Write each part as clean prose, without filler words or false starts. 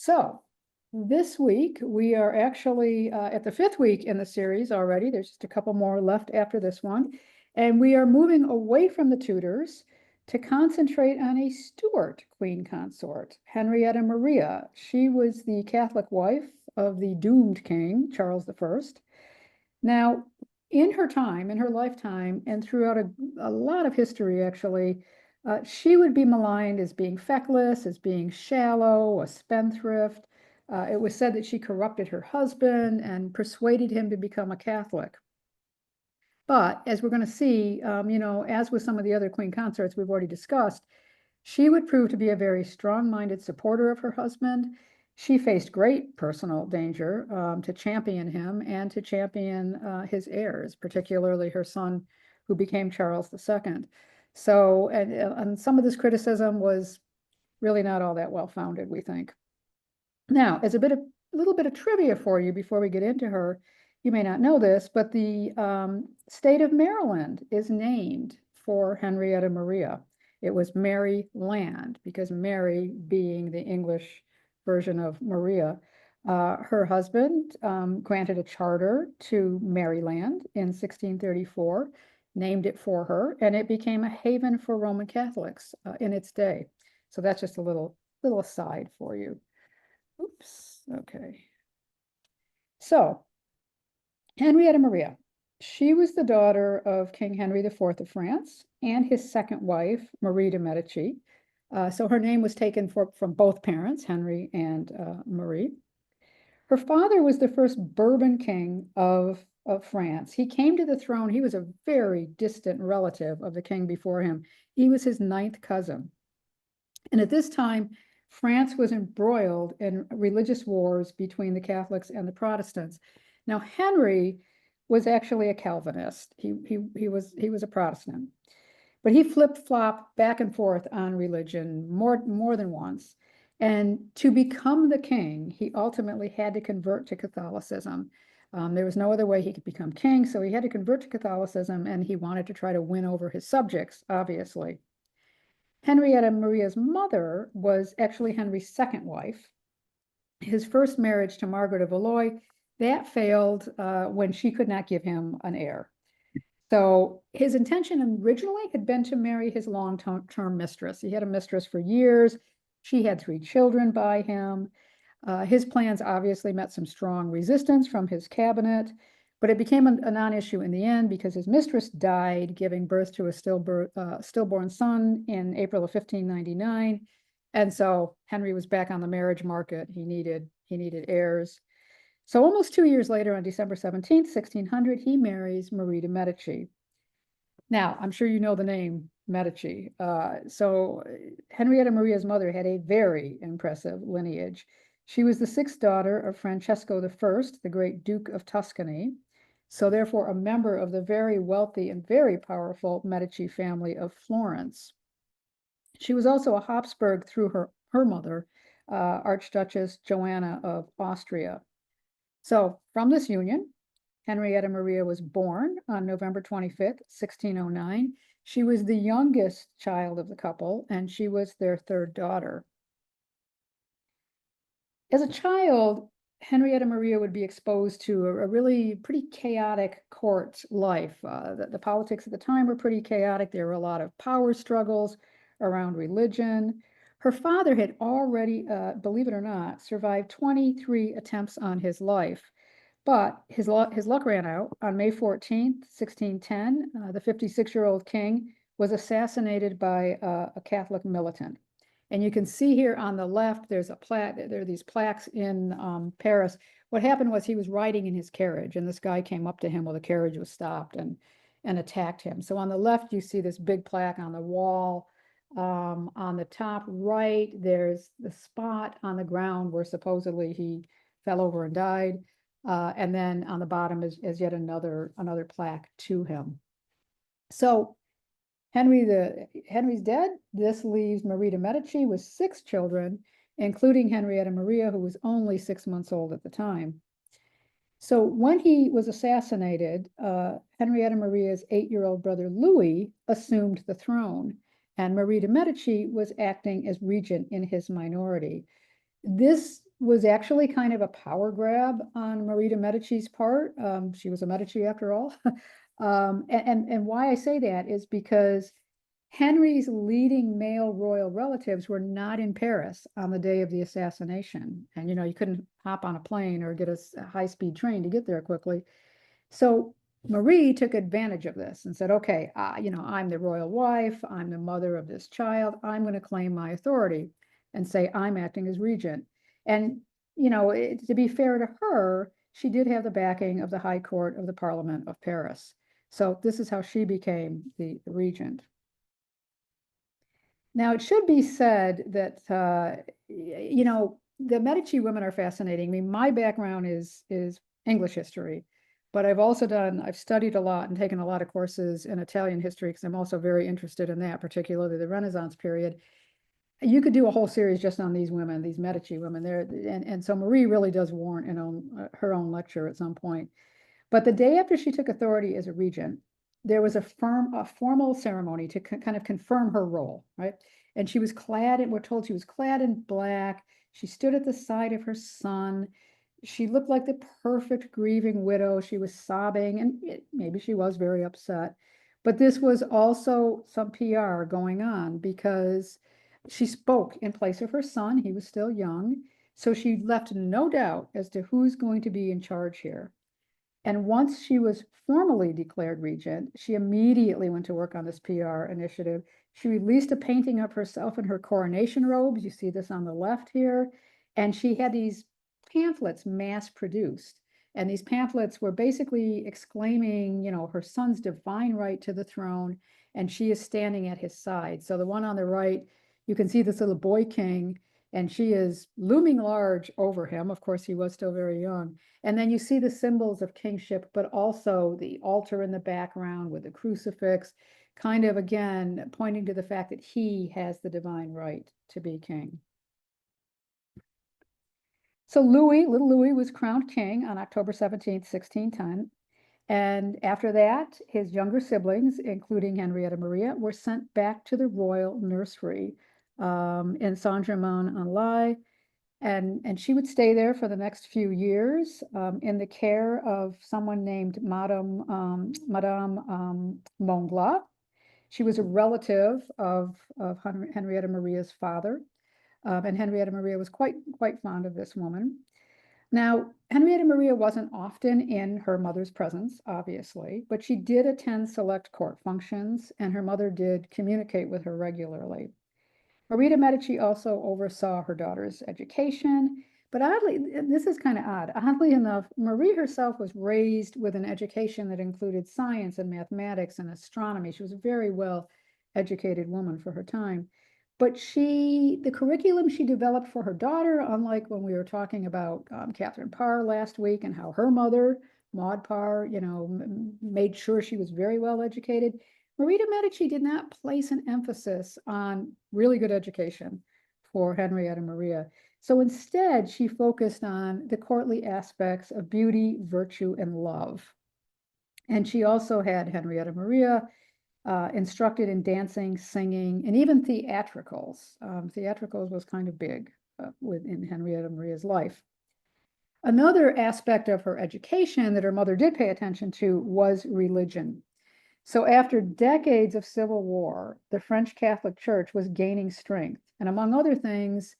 So this week, we are actually at the 5th week in the series already. There's just a couple more left after this one. And we are moving away from the Tudors to concentrate on a Stuart queen consort, Henrietta Maria. She was the Catholic wife of the doomed king, Charles I. Now, in her time, in her lifetime, and throughout a lot of history, actually, she would be maligned as being feckless, as being shallow, a spendthrift. It was said that she corrupted her husband and persuaded him to become a Catholic. But as we're going to see, as with some of the other queen consorts we've already discussed, she would prove to be a very strong-minded supporter of her husband. She faced great personal danger to champion him and to champion his heirs, particularly her son, who became Charles II. So, and some of this criticism was really not all that well-founded, we think. Now, as a little bit of trivia for you before we get into her, you may not know this, but the state of Maryland is named for Henrietta Maria. It was Maryland, because Mary being the English version of Maria. Her husband granted a charter to Maryland in 1634, named it for her, and it became a haven for Roman Catholics in its day. So that's just a little aside for you. Oops, okay. So, Henrietta Maria, she was the daughter of King Henry IV of France and his second wife, Marie de Medici. So her name was taken from both parents, Henry and Marie. Her father was the first Bourbon king of France. He came to the throne. He was a very distant relative of the king before him. He was his 9th cousin. And at this time, France was embroiled in religious wars between the Catholics and the Protestants. Now, Henry was actually a Calvinist. He was a Protestant, but he flip-flopped back and forth on religion more than once. And to become the king, he ultimately had to convert to Catholicism. There was no other way he could become king, so he had to convert to Catholicism, and he wanted to try to win over his subjects, obviously. Henrietta Maria's mother was actually Henry's second wife. His first marriage to Margaret of Valois, that failed when she could not give him an heir. So his intention originally had been to marry his long-term mistress. He had a mistress for years. She had 3 children by him. His plans obviously met some strong resistance from his cabinet, but it became a non-issue in the end because his mistress died, giving birth to a stillborn son in April of 1599. And so Henry was back on the marriage market. He needed heirs. So almost 2 years later, on December 17th, 1600, he marries Marie de Medici. Now, I'm sure you know the name Medici. So Henrietta Maria's mother had a very impressive lineage. She was the 6th daughter of Francesco I, the great Duke of Tuscany, so therefore a member of the very wealthy and very powerful Medici family of Florence. She was also a Habsburg through her mother, Archduchess Joanna of Austria. So from this union, Henrietta Maria was born on November 25th, 1609. She was the youngest child of the couple, and she was their 3rd daughter. As a child, Henrietta Maria would be exposed to a really pretty chaotic court life. The politics at the time were pretty chaotic. There were a lot of power struggles around religion. Her father had already, believe it or not, survived 23 attempts on his life. But his luck ran out. On May 14th, 1610, the 56-year-old king was assassinated by a Catholic militant. And you can see here on the left, there are these plaques in Paris. What happened was he was riding in his carriage, and this guy came up to him while the carriage was stopped and attacked him. So on the left, you see this big plaque on the wall. On the top right, there's the spot on the ground where supposedly he fell over and died. And then on the bottom is yet another plaque to him. So Henry's dead. This leaves Marie de Medici with 6 children, including Henrietta Maria, who was only 6 months old at the time. So when he was assassinated, Henrietta Maria's 8-year-old brother Louis assumed the throne, and Marie de Medici was acting as regent in his minority. This was actually kind of a power grab on Marie de Medici's part. She was a Medici after all. And why I say that is because Henry's leading male royal relatives were not in Paris on the day of the assassination. And, you couldn't hop on a plane or get a high-speed train to get there quickly. So Marie took advantage of this and said, okay, I'm the royal wife, I'm the mother of this child, I'm going to claim my authority and say I'm acting as regent. And, to be fair to her, she did have the backing of the High Court of the Parliament of Paris. So this is how she became the regent. Now, it should be said that, the Medici women are fascinating. I mean, my background is English history, but I've studied a lot and taken a lot of courses in Italian history because I'm also very interested in that, particularly the Renaissance period. You could do a whole series just on these women, these Medici women there. And so Marie really does warrant her own lecture at some point. But the day after she took authority as a regent, there was a formal ceremony to kind of confirm her role, right? And we're told she was clad in black. She stood at the side of her son. She looked like the perfect grieving widow. She was sobbing, and maybe she was very upset. But this was also some PR going on because she spoke in place of her son. He was still young. So she left no doubt as to who's going to be in charge here. And once she was formally declared regent, she immediately went to work on this PR initiative. She released a painting of herself in her coronation robes. You see this on the left here. And she had these pamphlets mass produced. And these pamphlets were basically exclaiming, her son's divine right to the throne, and she is standing at his side. So the one on the right, you can see this little boy king, and she is looming large over him. Of course, he was still very young. And then you see the symbols of kingship, but also the altar in the background with the crucifix, kind of again pointing to the fact that he has the divine right to be king. So little Louis was crowned king on October 17th, 1610. And after that, his younger siblings, including Henrietta Maria, were sent back to the royal nursery in Saint-Germain-en-Laye. And she would stay there for the next few years in the care of someone named Madame Montglat. She was a relative of Henrietta Maria's father, and Henrietta Maria was quite fond of this woman. Now, Henrietta Maria wasn't often in her mother's presence, obviously, but she did attend select court functions, and her mother did communicate with her regularly. Marie de Medici also oversaw her daughter's education, but oddly, this is kind of odd. Oddly enough, Marie herself was raised with an education that included science and mathematics and astronomy. She was a very well educated woman for her time. But the curriculum she developed for her daughter, unlike when we were talking about Catherine Parr last week and how her mother, Maud Parr, made sure she was very well educated, Marie de Medici did not place an emphasis on really good education for Henrietta Maria. So instead, she focused on the courtly aspects of beauty, virtue, and love. And she also had Henrietta Maria instructed in dancing, singing, and even theatricals. Theatricals was kind of big within Henrietta Maria's life. Another aspect of her education that her mother did pay attention to was religion. So after decades of civil war, the French Catholic Church was gaining strength. And among other things,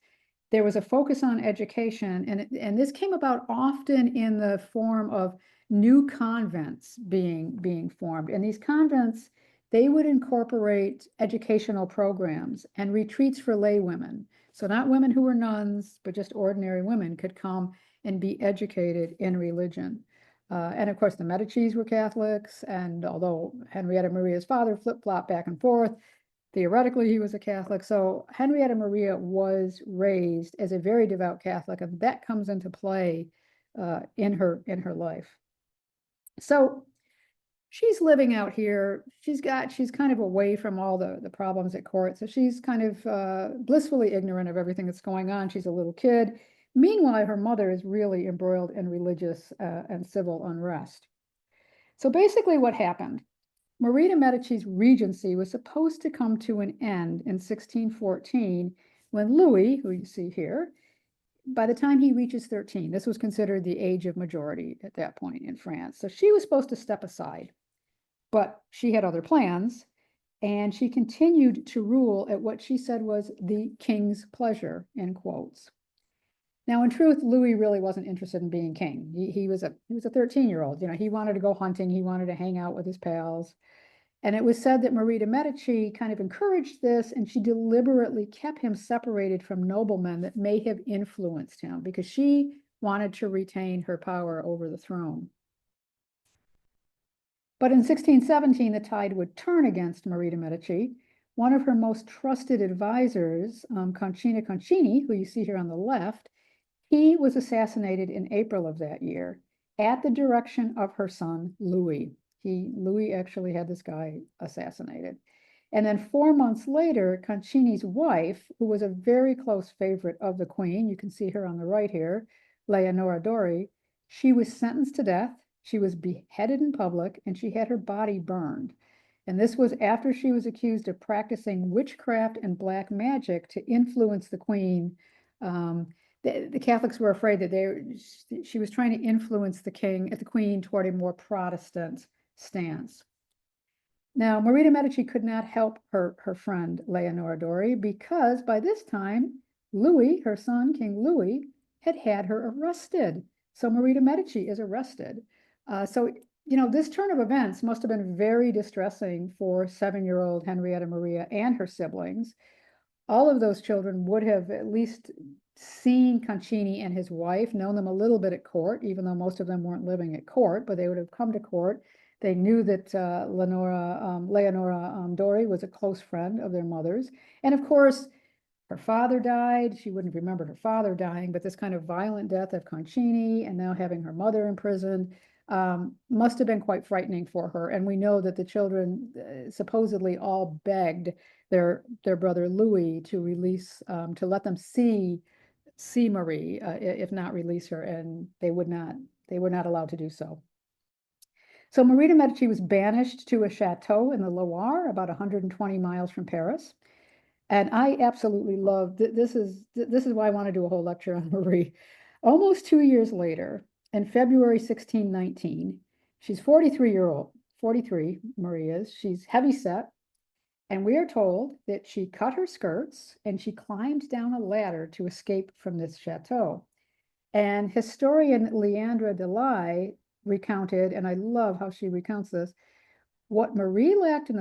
there was a focus on education, and this came about often in the form of new convents being formed. And these convents, they would incorporate educational programs and retreats for lay women. So not women who were nuns, but just ordinary women could come and be educated in religion. And of course, the Medicis were Catholics, and although Henrietta Maria's father flip-flopped back and forth, theoretically he was a Catholic. So Henrietta Maria was raised as a very devout Catholic, and that comes into play in her life. So she's living out here. She's kind of away from all the problems at court. So she's kind of blissfully ignorant of everything that's going on. She's a little kid. Meanwhile, her mother is really embroiled in religious and civil unrest. So basically what happened, Marie de Medici's regency was supposed to come to an end in 1614 when Louis, who you see here, by the time he reaches 13, this was considered the age of majority at that point in France. So she was supposed to step aside, but she had other plans, and she continued to rule at what she said was the king's pleasure, in quotes. Now, in truth, Louis really wasn't interested in being king. He was a 13-year-old. He wanted to go hunting. He wanted to hang out with his pals. And it was said that Marie de Medici kind of encouraged this, and she deliberately kept him separated from noblemen that may have influenced him because she wanted to retain her power over the throne. But in 1617, the tide would turn against Marie de Medici. One of her most trusted advisors, Concini Concini, who you see here on the left, he was assassinated in April of that year at the direction of her son, Louis. Louis actually had this guy assassinated. And then 4 months later, Concini's wife, who was a very close favorite of the queen, you can see her on the right here, Leonora Dori, she was sentenced to death. She was beheaded in public, and she had her body burned. And this was after she was accused of practicing witchcraft and black magic to influence the queen. The Catholics were afraid that she was trying to influence the queen toward a more Protestant stance. Now, Marie de Medici could not help her friend Leonora Dori because by this time, Louis, her son, King Louis, had her arrested. So Marie de Medici is arrested. So this turn of events must have been very distressing for 7-year-old Henrietta Maria and her siblings. All of those children would have at least seen Concini and his wife, known them a little bit at court, even though most of them weren't living at court, but they would have come to court. They knew that Leonora Dori was a close friend of their mother's. And of course, her father died. She wouldn't have remembered her father dying, but this kind of violent death of Concini and now having her mother imprisoned must have been quite frightening for her. And we know that the children supposedly all begged their brother Louis to release, to let them see Marie, if not release her, and they were not allowed to do so. So Marie de Medici was banished to a chateau in the Loire, about 120 miles from Paris. And I absolutely love, this is why I want to do a whole lecture on Marie. Almost 2 years later, in February 1619, she's 43, Marie is. She's heavy set. And we are told that she cut her skirts and she climbed down a ladder to escape from this chateau. And historian Leandra Delay recounted, and I love how she recounts this, what Marie lacked in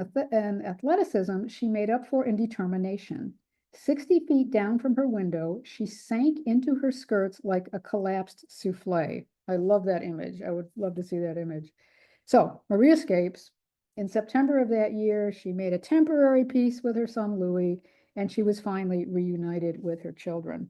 athleticism, she made up for in determination. 60 feet down from her window, she sank into her skirts like a collapsed souffle. I love that image. I would love to see that image. So Marie escapes. In September of that year, she made a temporary peace with her son Louis, and she was finally reunited with her children.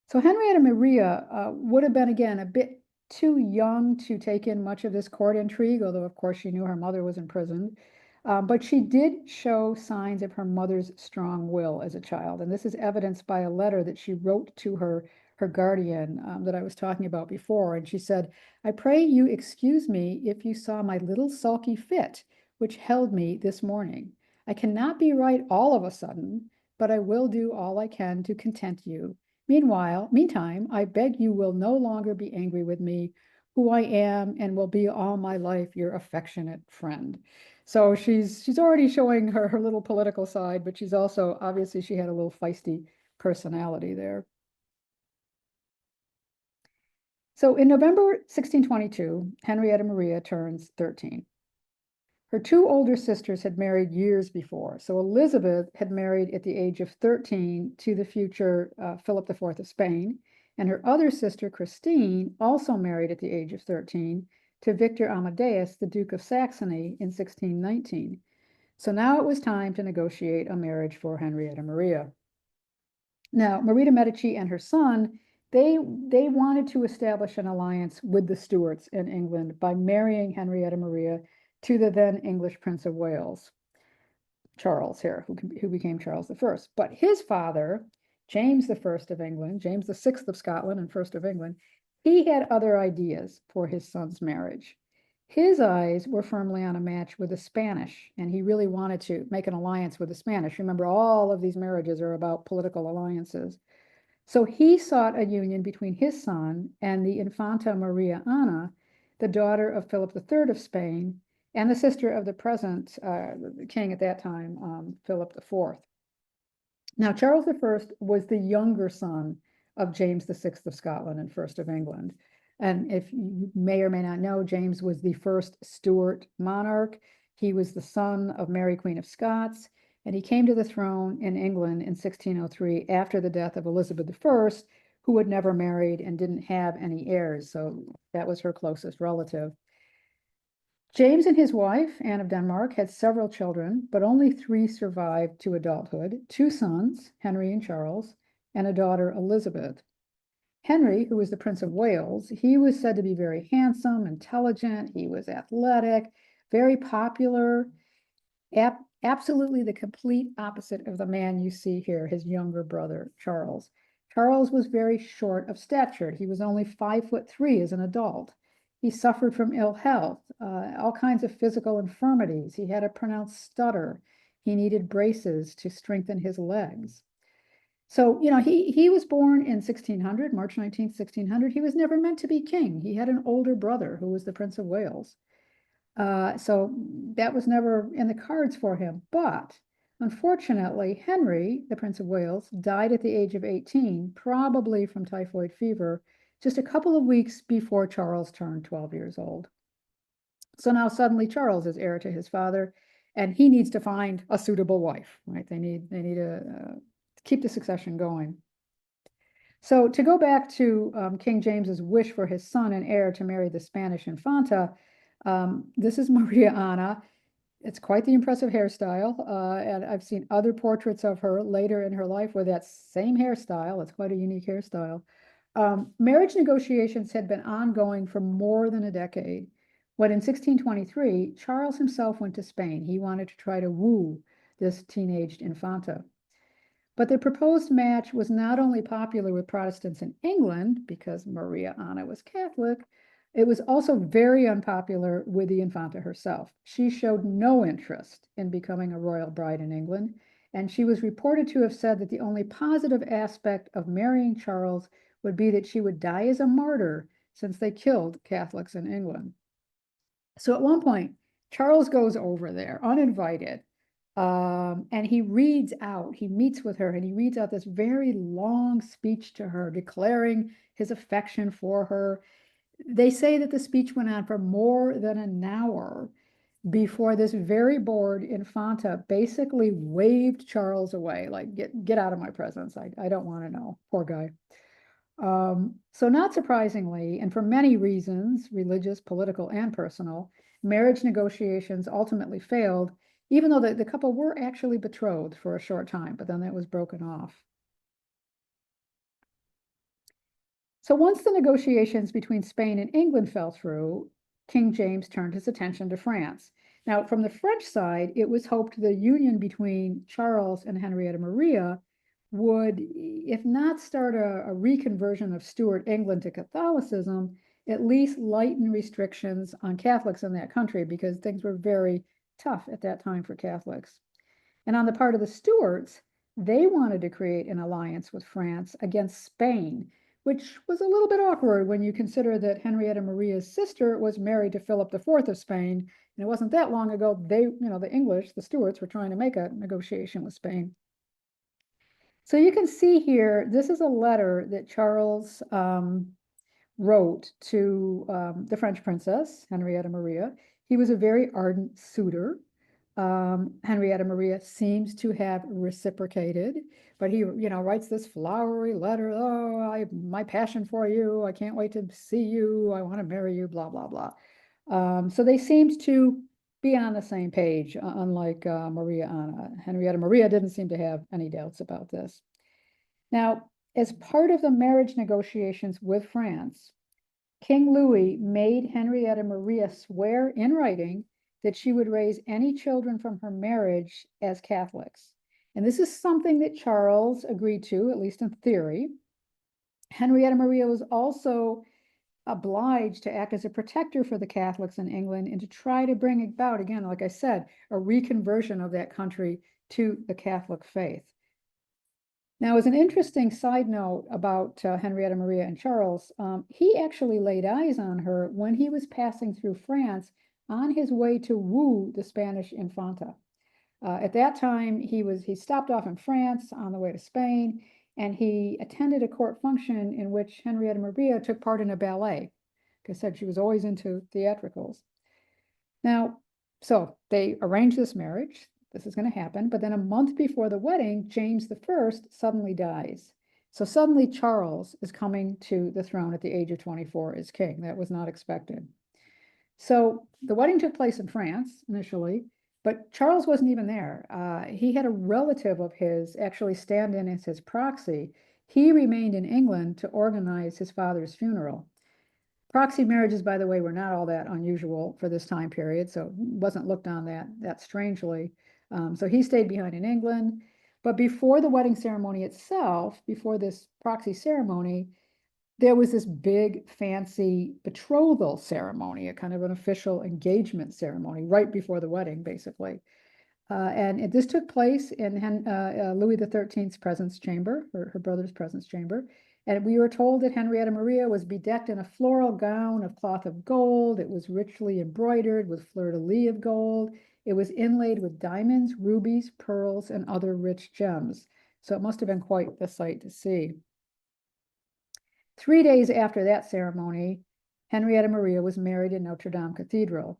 So Henrietta Maria would have been, again, a bit too young to take in much of this court intrigue, although, of course, she knew her mother was imprisoned. But she did show signs of her mother's strong will as a child. And this is evidenced by a letter that she wrote to her guardian that I was talking about before. And she said, "I pray you excuse me if you saw my little sulky fit, which held me this morning. I cannot be right all of a sudden, but I will do all I can to content you. Meantime, I beg you will no longer be angry with me, who I am and will be all my life your affectionate friend." So she's already showing her little political side, but she's also, obviously, she had a little feisty personality there. So in November 1622, Henrietta Maria turns 13. Her 2 older sisters had married years before. So Elizabeth had married at the age of 13 to the future Philip IV of Spain, and her other sister, Christine, also married at the age of 13 to Victor Amadeus, the Duke of Saxony, in 1619. So now it was time to negotiate a marriage for Henrietta Maria. Now, Marie de Medici and her son, they wanted to establish an alliance with the Stuarts in England by marrying Henrietta Maria to the then English Prince of Wales, Charles here, who became Charles I. But his father, James I of England, James VI of Scotland and First of England, he had other ideas for his son's marriage. His eyes were firmly on a match with the Spanish, and he really wanted to make an alliance with the Spanish. Remember, all of these marriages are about political alliances. So he sought a union between his son and the Infanta Maria Ana, the daughter of Philip III of Spain, and the sister of the present king at that time, Philip IV. Now, Charles I was the younger son of James VI of Scotland and first of England. And if you may or may not know, James was the first Stuart monarch. He was the son of Mary, Queen of Scots, and he came to the throne in England in 1603 after the death of Elizabeth I, who had never married and didn't have any heirs. So that was her closest relative. James and his wife, Anne of Denmark, had several children, but only 3 survived to adulthood, 2 sons, Henry and Charles, and a daughter, Elizabeth. Henry, who was the Prince of Wales, he was said to be very handsome, intelligent, he was athletic, very popular, absolutely the complete opposite of the man you see here, his younger brother, Charles. Charles was very short of stature. He was only 5'3" as an adult. He suffered from ill health, all kinds of physical infirmities. He had a pronounced stutter. He needed braces to strengthen his legs. So, he was born in 1600, March 19th, 1600. He was never meant to be king. He had an older brother who was the Prince of Wales. So that was never in the cards for him. But unfortunately, Henry, the Prince of Wales, died at the age of 18, probably from typhoid fever, just a couple of weeks before Charles turned 12 years old. So now suddenly Charles is heir to his father, and he needs to find a suitable wife, right? They need to keep the succession going. So to go back to King James's wish for his son and heir to marry the Spanish Infanta, this is Maria Ana. It's quite the impressive hairstyle, and I've seen other portraits of her later in her life with that same hairstyle. It's quite a unique hairstyle. Marriage negotiations had been ongoing for more than a decade. When in 1623, Charles himself went to Spain. He wanted to try to woo this teenaged Infanta. But the proposed match was not only popular with Protestants in England, because Maria Ana was Catholic, it was also very unpopular with the Infanta herself. She showed no interest in becoming a royal bride in England, and she was reported to have said that the only positive aspect of marrying Charles would be that she would die as a martyr, since they killed Catholics in England. So at one point, Charles goes over there uninvited, and he meets with her, and he reads out this very long speech to her, declaring his affection for her. They say that the speech went on for more than an hour before this very bored Infanta basically waved Charles away, like, get out of my presence. I don't want to know. Poor guy. So not surprisingly, and for many reasons, religious, political, and personal, marriage negotiations ultimately failed, even though the couple were actually betrothed for a short time, but then that was broken off. So once the negotiations between Spain and England fell through, King James turned his attention to France. Now, from the French side, it was hoped the union between Charles and Henrietta Maria would, if not start a reconversion of Stuart England to Catholicism, at least lighten restrictions on Catholics in that country, because things were very tough at that time for Catholics. And on the part of the Stuarts, they wanted to create an alliance with France against Spain, which was a little bit awkward when you consider that Henrietta Maria's sister was married to Philip IV of Spain. And it wasn't that long ago, the English, the Stuarts, were trying to make a negotiation with Spain. So you can see here, this is a letter that Charles wrote to the French princess, Henrietta Maria. He was a very ardent suitor. Henrietta Maria seems to have reciprocated, but he, writes this flowery letter. Oh, my passion for you. I can't wait to see you. I want to marry you, blah, blah, blah. So they seemed to be on the same page, unlike Maria Anna. Henrietta Maria didn't seem to have any doubts about this. Now, as part of the marriage negotiations with France, King Louis made Henrietta Maria swear in writing that she would raise any children from her marriage as Catholics. And this is something that Charles agreed to, at least in theory. Henrietta Maria was also obliged to act as a protector for the Catholics in England and to try to bring about, again, like I said, a reconversion of that country to the Catholic faith. Now, as an interesting side note about Henrietta Maria and Charles, he actually laid eyes on her when he was passing through France on his way to woo the Spanish Infanta. At that time, he stopped off in France on the way to Spain, and he attended a court function in which Henrietta Maria took part in a ballet. Like I said, she was always into theatricals. Now, so they arranged this marriage. This is going to happen. But then a month before the wedding, James I suddenly dies. So suddenly Charles is coming to the throne at the age of 24 as king. That was not expected. So the wedding took place in France initially, but Charles wasn't even there. He had a relative of his actually stand in as his proxy. He remained in England to organize his father's funeral. Proxy marriages, by the way, were not all that unusual for this time period, so wasn't looked on that strangely. So he stayed behind in England. But before the wedding ceremony itself, before this proxy ceremony, there was this big fancy betrothal ceremony, a kind of an official engagement ceremony right before the wedding, basically. And this took place in Louis XIII's presence chamber, her brother's presence chamber. And we were told that Henrietta Maria was bedecked in a floral gown of cloth of gold. It was richly embroidered with fleur-de-lis of gold. It was inlaid with diamonds, rubies, pearls, and other rich gems. So it must have been quite the sight to see. 3 days after that ceremony, Henrietta Maria was married in Notre Dame Cathedral.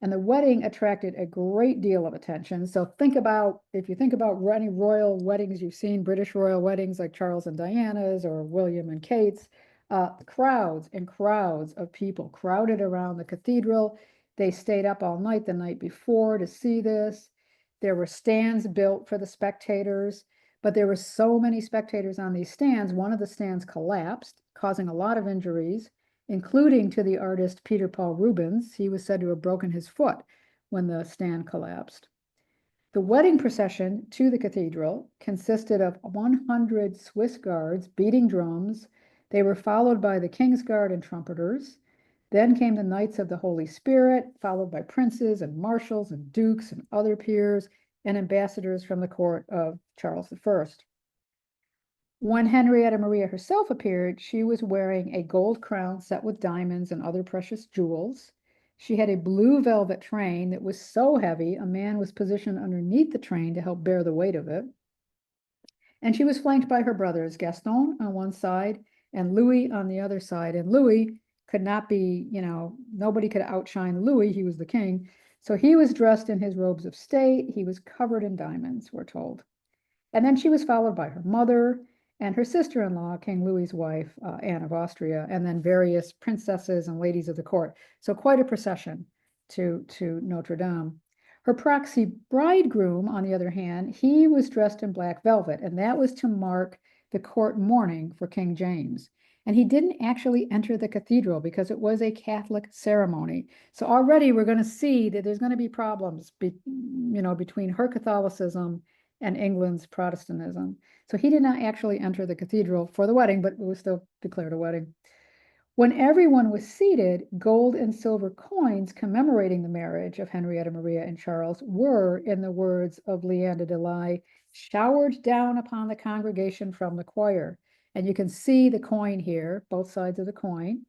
And the wedding attracted a great deal of attention. So if you think about any royal weddings you've seen, British royal weddings like Charles and Diana's or William and Kate's, crowds and crowds of people crowded around the cathedral. They stayed up all night the night before to see this. There were stands built for the spectators, but there were so many spectators on these stands, one of the stands collapsed, causing a lot of injuries, including to the artist Peter Paul Rubens. He was said to have broken his foot when the stand collapsed. The wedding procession to the cathedral consisted of 100 Swiss guards beating drums. They were followed by the King's Guard and trumpeters. Then came the Knights of the Holy Spirit, followed by princes and marshals and dukes and other peers and ambassadors from the court of Charles I. When Henrietta Maria herself appeared, she was wearing a gold crown set with diamonds and other precious jewels. She had a blue velvet train that was so heavy, a man was positioned underneath the train to help bear the weight of it. And she was flanked by her brothers, Gaston on one side and Louis on the other side. And Louis could not be, nobody could outshine Louis. He was the king. So he was dressed in his robes of state. He was covered in diamonds, we're told. And then she was followed by her mother and her sister-in-law, King Louis's wife, Anne of Austria, and then various princesses and ladies of the court. So quite a procession to Notre Dame. Her proxy bridegroom, on the other hand, he was dressed in black velvet, and that was to mark the court mourning for King James. And he didn't actually enter the cathedral because it was a Catholic ceremony. So already we're going to see that there's going to be problems, between her Catholicism and England's Protestantism. So he did not actually enter the cathedral for the wedding, but it was still declared a wedding. When everyone was seated, gold and silver coins commemorating the marriage of Henrietta Maria and Charles were, in the words of Leanda de Lai, showered down upon the congregation from the choir. And you can see the coin here, both sides of the coin.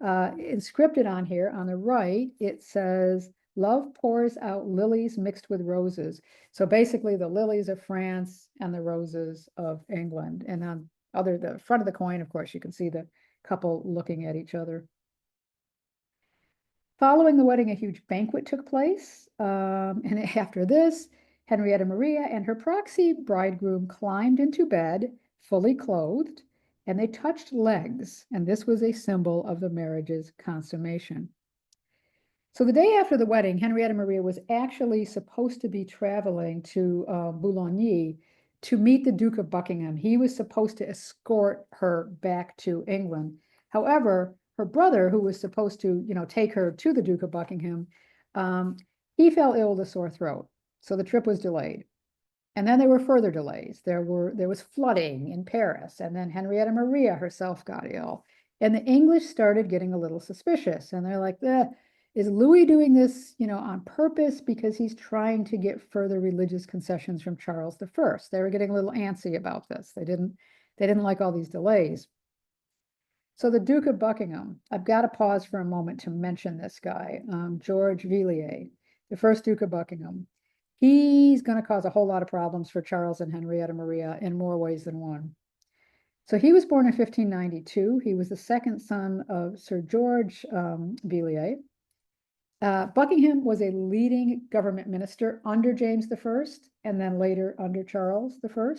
Inscripted on here on the right, it says, "Love pours out lilies mixed with roses." So basically the lilies of France and the roses of England. And on the front of the coin, of course, you can see the couple looking at each other. Following the wedding, a huge banquet took place. And after this, Henrietta Maria and her proxy bridegroom climbed into bed, fully clothed, and they touched legs. And this was a symbol of the marriage's consummation. So the day after the wedding, Henrietta Maria was actually supposed to be traveling to Boulogne to meet the Duke of Buckingham. He was supposed to escort her back to England. However, her brother, who was supposed to, take her to the Duke of Buckingham, he fell ill with a sore throat. So the trip was delayed. And then there were further delays. There was flooding in Paris, and then Henrietta Maria herself got ill. And the English started getting a little suspicious, and they're like, Is Louis doing this, on purpose because he's trying to get further religious concessions from Charles I? They were getting a little antsy about this. They didn't like all these delays. So the Duke of Buckingham, I've got to pause for a moment to mention this guy, George Villiers, the first Duke of Buckingham. He's going to cause a whole lot of problems for Charles and Henrietta Maria in more ways than one. So he was born in 1592. He was the second son of Sir George Villiers. Buckingham was a leading government minister under James I and then later under Charles I.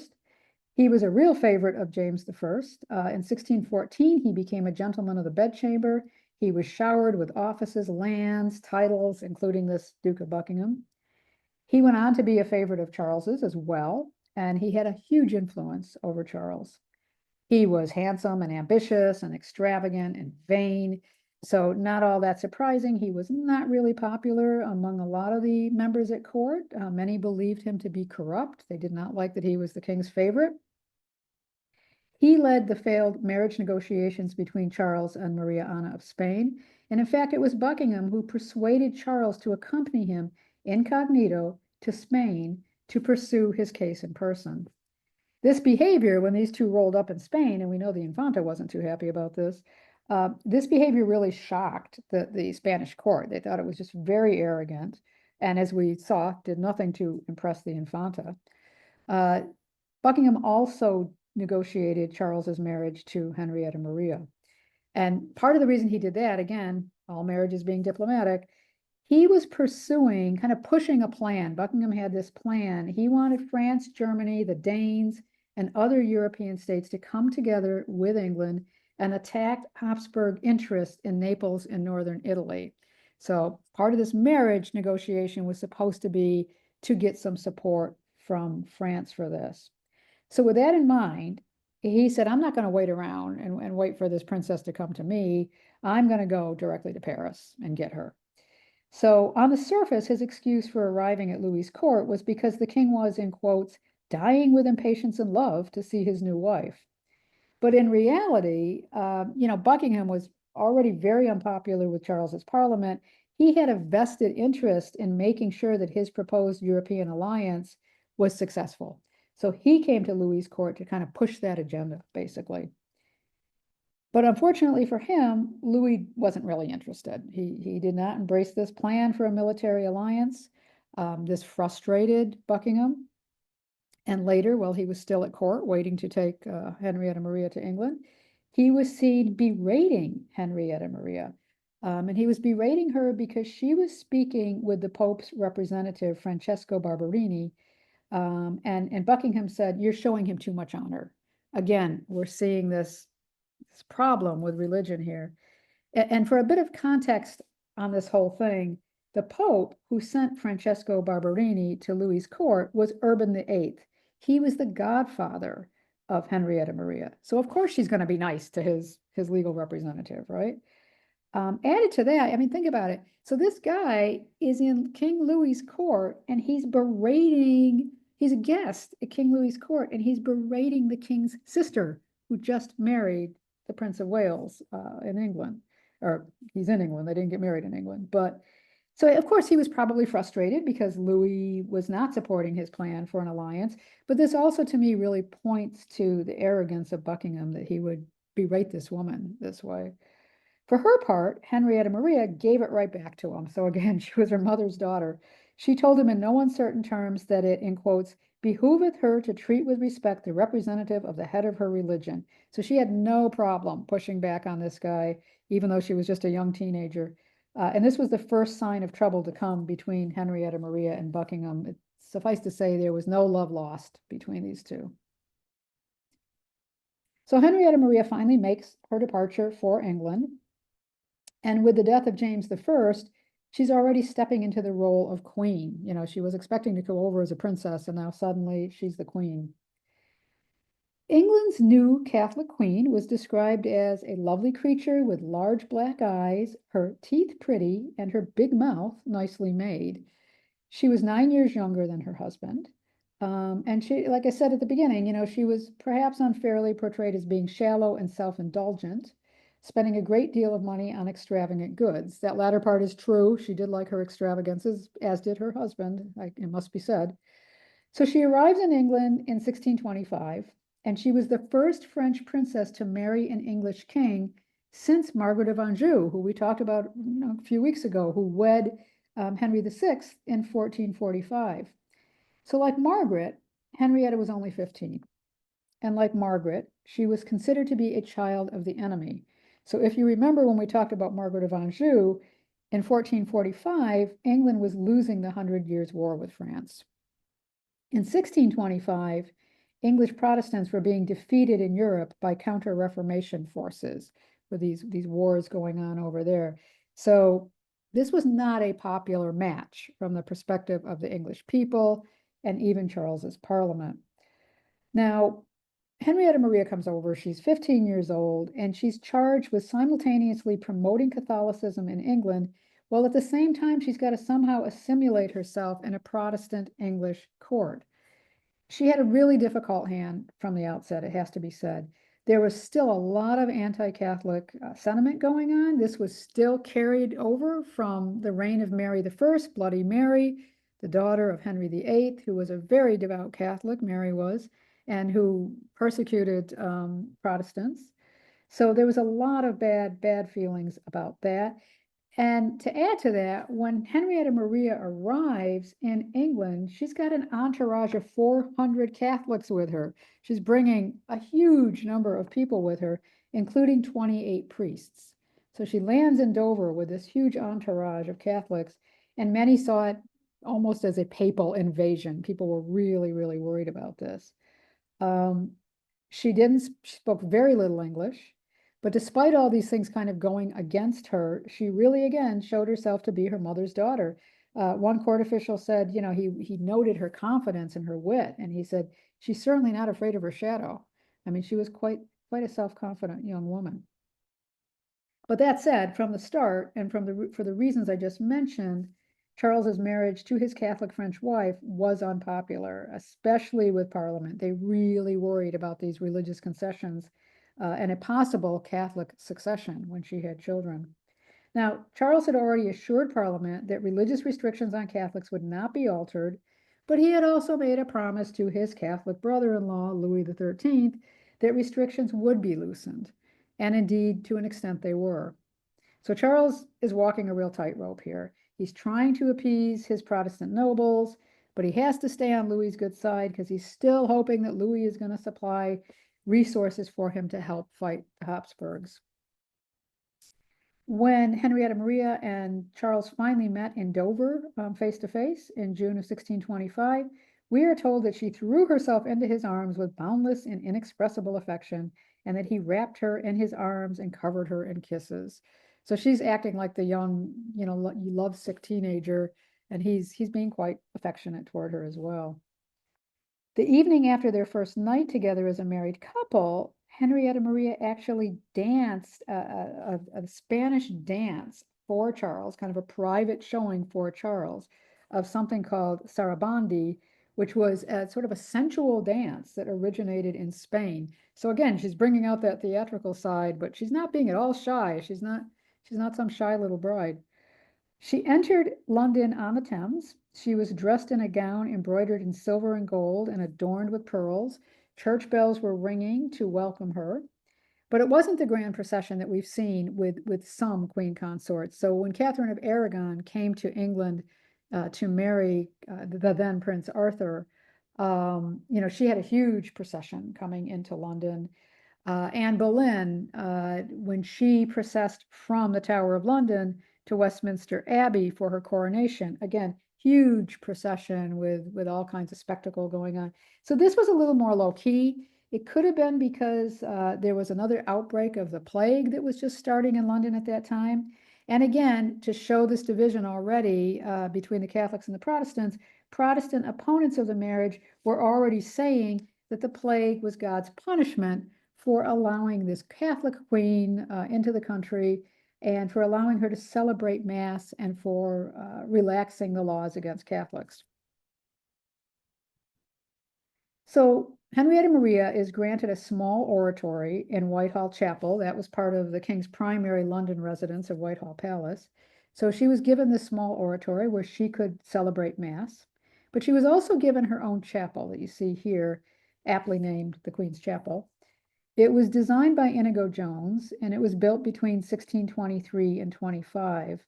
He was a real favorite of James I. In 1614, he became a gentleman of the bedchamber. He was showered with offices, lands, titles, including this Duke of Buckingham. He went on to be a favorite of Charles's as well, and he had a huge influence over Charles. He was handsome and ambitious and extravagant and vain. So not all that surprising. He was not really popular among a lot of the members at court. Many believed him to be corrupt. They did not like that he was the king's favorite. He led the failed marriage negotiations between Charles and Maria Anna of Spain. And in fact, it was Buckingham who persuaded Charles to accompany him incognito to Spain to pursue his case in person. This behavior, when these two rolled up in Spain, and we know the Infanta wasn't too happy about this, this behavior really shocked the Spanish court. They thought it was just very arrogant, and as we saw, did nothing to impress the Infanta. Buckingham also negotiated Charles's marriage to Henrietta Maria. And part of the reason he did that, again, all marriages being diplomatic, he was pursuing, kind of pushing a plan. Buckingham had this plan. He wanted France, Germany, the Danes, and other European states to come together with England and attack Habsburg interests in Naples and northern Italy. So part of this marriage negotiation was supposed to be to get some support from France for this. So with that in mind, he said, I'm not going to wait around and wait for this princess to come to me. I'm going to go directly to Paris and get her. So on the surface, his excuse for arriving at Louis's court was because the king was, in quotes, dying with impatience and love to see his new wife. But in reality, Buckingham was already very unpopular with Charles's parliament. He had a vested interest in making sure that his proposed European alliance was successful. So he came to Louis's court to kind of push that agenda, basically. But unfortunately for him, Louis wasn't really interested. He did not embrace this plan for a military alliance. This frustrated Buckingham. And later, while he was still at court waiting to take Henrietta Maria to England, he was seen berating Henrietta Maria. And he was berating her because she was speaking with the Pope's representative, Francesco Barberini. And Buckingham said, you're showing him too much honor. Again, we're seeing this problem with religion here. And for a bit of context on this whole thing, the Pope who sent Francesco Barberini to Louis's court was Urban VIII. He was the godfather of Henrietta Maria. So of course she's going to be nice to his legal representative, right? Added to that, I mean, think about it. So this guy is in King Louis's court and he's a guest at King Louis's court and he's berating the king's sister who just married the Prince of Wales in England, or he's in England. They didn't get married in England. But so, of course, he was probably frustrated because Louis was not supporting his plan for an alliance. But this also, to me, really points to the arrogance of Buckingham that he would berate this woman this way. For her part, Henrietta Maria gave it right back to him. So again, she was her mother's daughter. She told him in no uncertain terms that it, in quotes, behooveth her to treat with respect the representative of the head of her religion. So she had no problem pushing back on this guy, even though she was just a young teenager. And this was the first sign of trouble to come between Henrietta Maria and Buckingham. Suffice to say, there was no love lost between these two. So Henrietta Maria finally makes her departure for England. And with the death of James I, she's already stepping into the role of queen. She was expecting to go over as a princess, and now suddenly she's the queen. England's new Catholic queen was described as a lovely creature with large black eyes, her teeth pretty, and her big mouth nicely made. She was 9 years younger than her husband. And she, like I said at the beginning, she was perhaps unfairly portrayed as being shallow and self-indulgent. spending a great deal of money on extravagant goods. That latter part is true. She did like her extravagances, as did her husband, it must be said. So she arrives in England in 1625, and she was the first French princess to marry an English king since Margaret of Anjou, who we talked about a few weeks ago, who wed Henry VI in 1445. So like Margaret, Henrietta was only 15. And like Margaret, she was considered to be a child of the enemy. So if you remember when we talked about Margaret of Anjou, in 1445, England was losing the Hundred Years' War with France. In 1625, English Protestants were being defeated in Europe by counter-Reformation forces, with these wars going on over there. So this was not a popular match from the perspective of the English people and even Charles's Parliament. Now, Henrietta Maria comes over, she's 15 years old, and she's charged with simultaneously promoting Catholicism in England, while at the same time she's got to somehow assimilate herself in a Protestant English court. She had a really difficult hand from the outset, it has to be said. There was still a lot of anti-Catholic sentiment going on. This was still carried over from the reign of Mary I, Bloody Mary, the daughter of Henry VIII, who was a very devout Catholic, Mary was, and who persecuted Protestants. So there was a lot of bad feelings about that. And to add to that, when Henrietta Maria arrives in England, she's got an entourage of 400 Catholics with her. She's bringing a huge number of people with her, including 28 priests. So she lands in Dover with this huge entourage of Catholics, and many saw it almost as a papal invasion. People were really, really worried about this. She spoke very little English. But despite all these things kind of going against her, she really, again, showed herself to be her mother's daughter. One court official said, he noted her confidence and her wit, and he said, she's certainly not afraid of her shadow. I mean, she was quite a self-confident young woman. But that said, from the start, and for the reasons I just mentioned, Charles's marriage to his Catholic French wife was unpopular, especially with Parliament. They really worried about these religious concessions and a possible Catholic succession when she had children. Now, Charles had already assured Parliament that religious restrictions on Catholics would not be altered, but he had also made a promise to his Catholic brother-in-law, Louis XIII, that restrictions would be loosened, and indeed, to an extent, they were. So Charles is walking a real tightrope here. He's trying to appease his Protestant nobles, but he has to stay on Louis's good side because he's still hoping that Louis is going to supply resources for him to help fight the Habsburgs. When Henrietta Maria and Charles finally met in Dover face to face in June of 1625, we are told that she threw herself into his arms with boundless and inexpressible affection, and that he wrapped her in his arms and covered her in kisses. So she's acting like the young, lovesick teenager, and he's being quite affectionate toward her as well. The evening after their first night together as a married couple, Henrietta Maria actually danced a Spanish dance for Charles, kind of a private showing for Charles, of something called sarabandi, which was sort of a sensual dance that originated in Spain. So again, she's bringing out that theatrical side, but she's not being at all shy. She's not some shy little bride. She entered London on the Thames. She was dressed in a gown embroidered in silver and gold and adorned with pearls. Church bells were ringing to welcome her. But it wasn't the grand procession that we've seen with some queen consorts. So when Catherine of Aragon came to England to marry the then Prince Arthur, she had a huge procession coming into London. Anne Boleyn, when she processed from the Tower of London to Westminster Abbey for her coronation, again, huge procession with all kinds of spectacle going on. So this was a little more low key. It could have been because there was another outbreak of the plague that was just starting in London at that time. And again, to show this division already between the Catholics and the Protestants, Protestant opponents of the marriage were already saying that the plague was God's punishment for allowing this Catholic queen into the country, and for allowing her to celebrate Mass, and for relaxing the laws against Catholics. So Henrietta Maria is granted a small oratory in Whitehall Chapel. That was part of the king's primary London residence of Whitehall Palace. So she was given this small oratory where she could celebrate Mass. But she was also given her own chapel that you see here, aptly named the Queen's Chapel. It was designed by Inigo Jones, and it was built between 1623 and 25.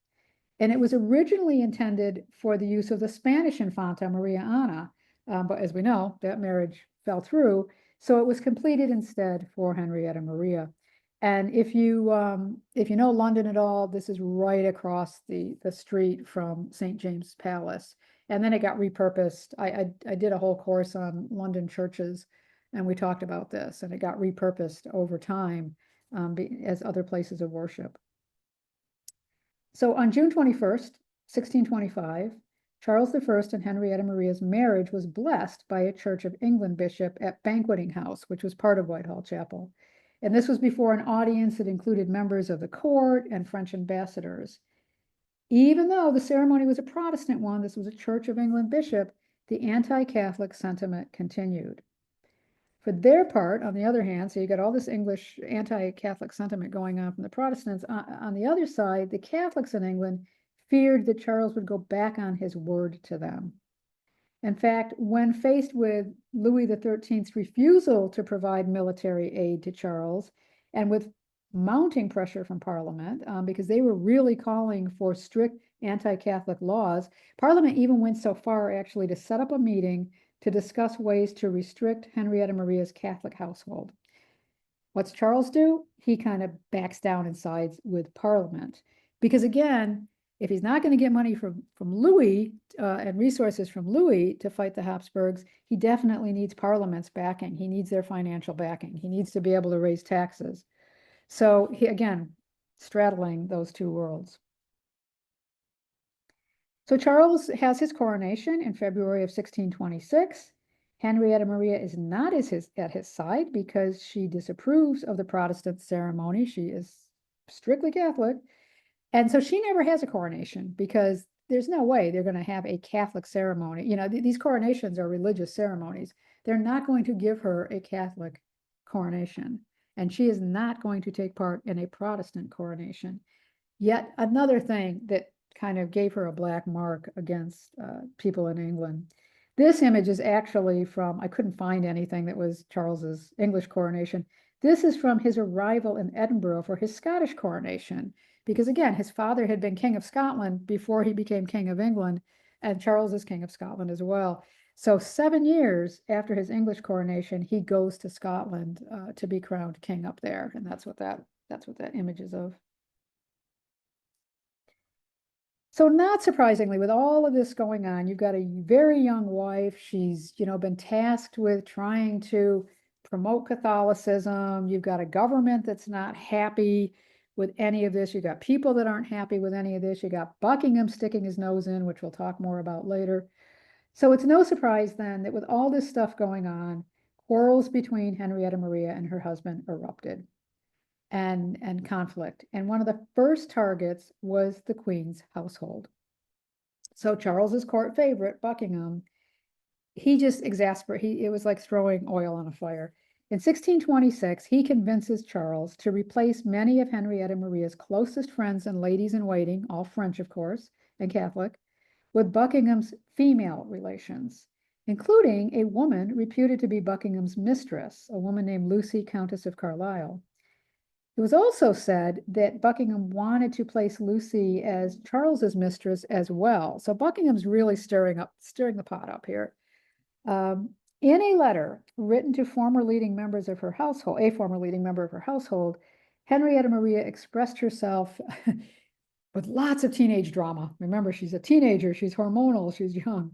And it was originally intended for the use of the Spanish Infanta Maria Ana, but as we know, that marriage fell through, so it was completed instead for Henrietta Maria. And if you know London at all, this is right across the street from St. James Palace. And then it got repurposed. I did a whole course on London churches, and we talked about this, and it got repurposed over time as other places of worship. So on June 21st, 1625, Charles I and Henrietta Maria's marriage was blessed by a Church of England bishop at Banqueting House, which was part of Whitehall Chapel. And this was before an audience that included members of the court and French ambassadors. Even though the ceremony was a Protestant one, this was a Church of England bishop, the anti-Catholic sentiment continued. For their part, on the other hand, so you got all this English anti-Catholic sentiment going on from the Protestants. On the other side, the Catholics in England feared that Charles would go back on his word to them. In fact, when faced with Louis XIII's refusal to provide military aid to Charles, and with mounting pressure from Parliament, because they were really calling for strict anti-Catholic laws, Parliament even went so far actually to set up a meeting to discuss ways to restrict Henrietta Maria's Catholic household. What's Charles do? He kind of backs down and sides with Parliament. Because again, if he's not going to get money from Louis and resources from Louis to fight the Habsburgs, he definitely needs Parliament's backing. He needs their financial backing. He needs to be able to raise taxes. So he, again, straddling those two worlds. So Charles has his coronation in February of 1626. Henrietta Maria is not at his side because she disapproves of the Protestant ceremony. She is strictly Catholic. And so she never has a coronation because there's no way they're going to have a Catholic ceremony. You know, these coronations are religious ceremonies. They're not going to give her a Catholic coronation. And she is not going to take part in a Protestant coronation. Yet another thing that kind of gave her a black mark against people in England. This image is actually from, I couldn't find anything that was Charles's English coronation. This is from his arrival in Edinburgh for his Scottish coronation, because again, his father had been King of Scotland before he became King of England, and Charles is King of Scotland as well. So 7 years after his English coronation, he goes to Scotland to be crowned king up there, and that's what that image is of. So not surprisingly, with all of this going on, you've got a very young wife. She's, been tasked with trying to promote Catholicism. You've got a government that's not happy with any of this. You've got people that aren't happy with any of this. You got Buckingham sticking his nose in, which we'll talk more about later. So it's no surprise then that with all this stuff going on, quarrels between Henrietta Maria and her husband erupted. And conflict. And one of the first targets was the Queen's household. So Charles's court favorite, Buckingham, he just exasperated. It was like throwing oil on a fire. In 1626, he convinces Charles to replace many of Henrietta Maria's closest friends and ladies in waiting, all French, of course, and Catholic, with Buckingham's female relations, including a woman reputed to be Buckingham's mistress, a woman named Lucy, Countess of Carlisle. It was also said that Buckingham wanted to place Lucy as Charles's mistress as well. So Buckingham's really stirring the pot up here. In a letter written to former leading members of her household, a former leading member of her household, Henrietta Maria expressed herself with lots of teenage drama. Remember, she's a teenager, she's hormonal, she's young.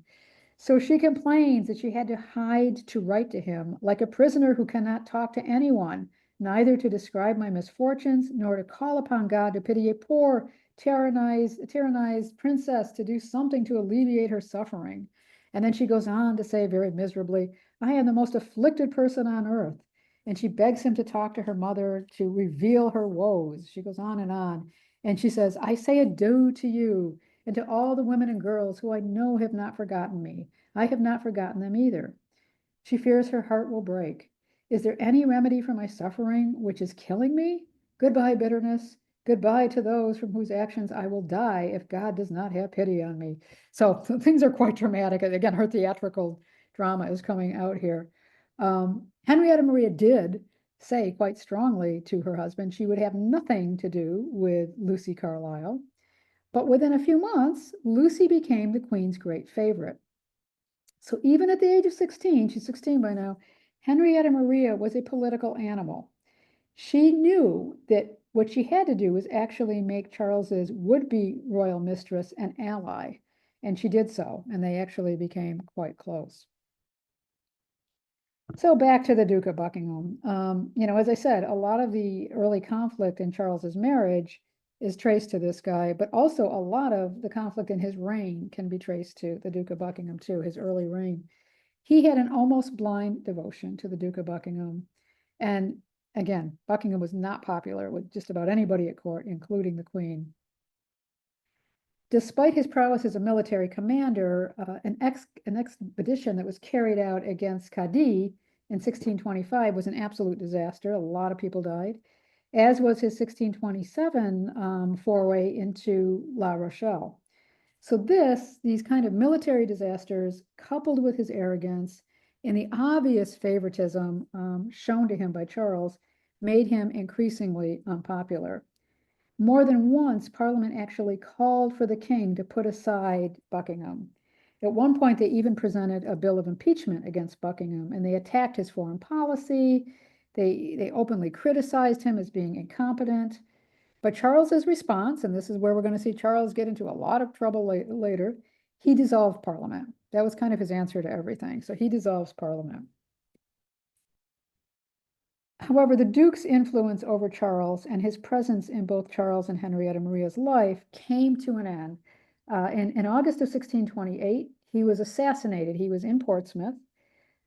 So she complains that she had to hide to write to him like a prisoner who cannot talk to anyone, neither to describe my misfortunes, nor to call upon God to pity a poor, tyrannized princess to do something to alleviate her suffering. And then she goes on to say very miserably, I am the most afflicted person on earth. And she begs him to talk to her mother to reveal her woes. She goes on. And she says, I say adieu to you and to all the women and girls who I know have not forgotten me. I have not forgotten them either. She fears her heart will break. Is there any remedy for my suffering, which is killing me? Goodbye, bitterness. Goodbye to those from whose actions I will die if God does not have pity on me. So things are quite dramatic. Again, her theatrical drama is coming out here. Henrietta Maria did say quite strongly to her husband she would have nothing to do with Lucy Carlisle. But within a few months, Lucy became the Queen's great favorite. So even at the age of 16, she's 16 by now, Henrietta Maria was a political animal. She knew that what she had to do was actually make Charles's would-be royal mistress an ally, and she did so, and they actually became quite close. So back to the Duke of Buckingham. As I said, a lot of the early conflict in Charles's marriage is traced to this guy, but also a lot of the conflict in his reign can be traced to the Duke of Buckingham too, his early reign. He had an almost blind devotion to the Duke of Buckingham. And again, Buckingham was not popular with just about anybody at court, including the Queen. Despite his prowess as a military commander, an expedition that was carried out against Cadiz in 1625 was an absolute disaster. A lot of people died, as was his 1627 foray into La Rochelle. So these kind of military disasters, coupled with his arrogance and the obvious favoritism shown to him by Charles, made him increasingly unpopular. More than once, Parliament actually called for the king to put aside Buckingham. At one point, they even presented a bill of impeachment against Buckingham, and they attacked his foreign policy. They openly criticized him as being incompetent. But Charles's response, and this is where we're going to see Charles get into a lot of trouble later, he dissolved Parliament. That was kind of his answer to everything. So he dissolves Parliament. However, the Duke's influence over Charles and his presence in both Charles and Henrietta Maria's life came to an end. In August of 1628, he was assassinated. He was in Portsmouth,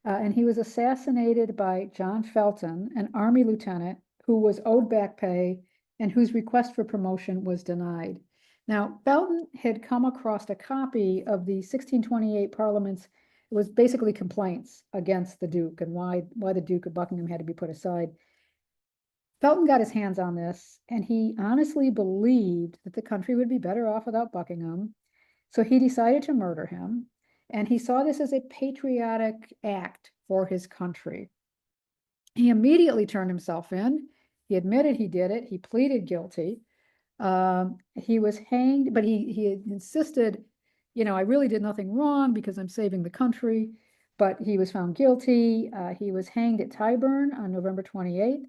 and he was assassinated by John Felton, an army lieutenant who was owed back pay and whose request for promotion was denied. Now, Felton had come across a copy of the 1628 Parliament's. It was basically complaints against the Duke and why the Duke of Buckingham had to be put aside. Felton got his hands on this, and he honestly believed that the country would be better off without Buckingham. So he decided to murder him, and he saw this as a patriotic act for his country. He immediately turned himself in. He admitted he did it. He pleaded guilty. He was hanged, but he insisted, I really did nothing wrong because I'm saving the country. But he was found guilty. He was hanged at Tyburn on November 28th,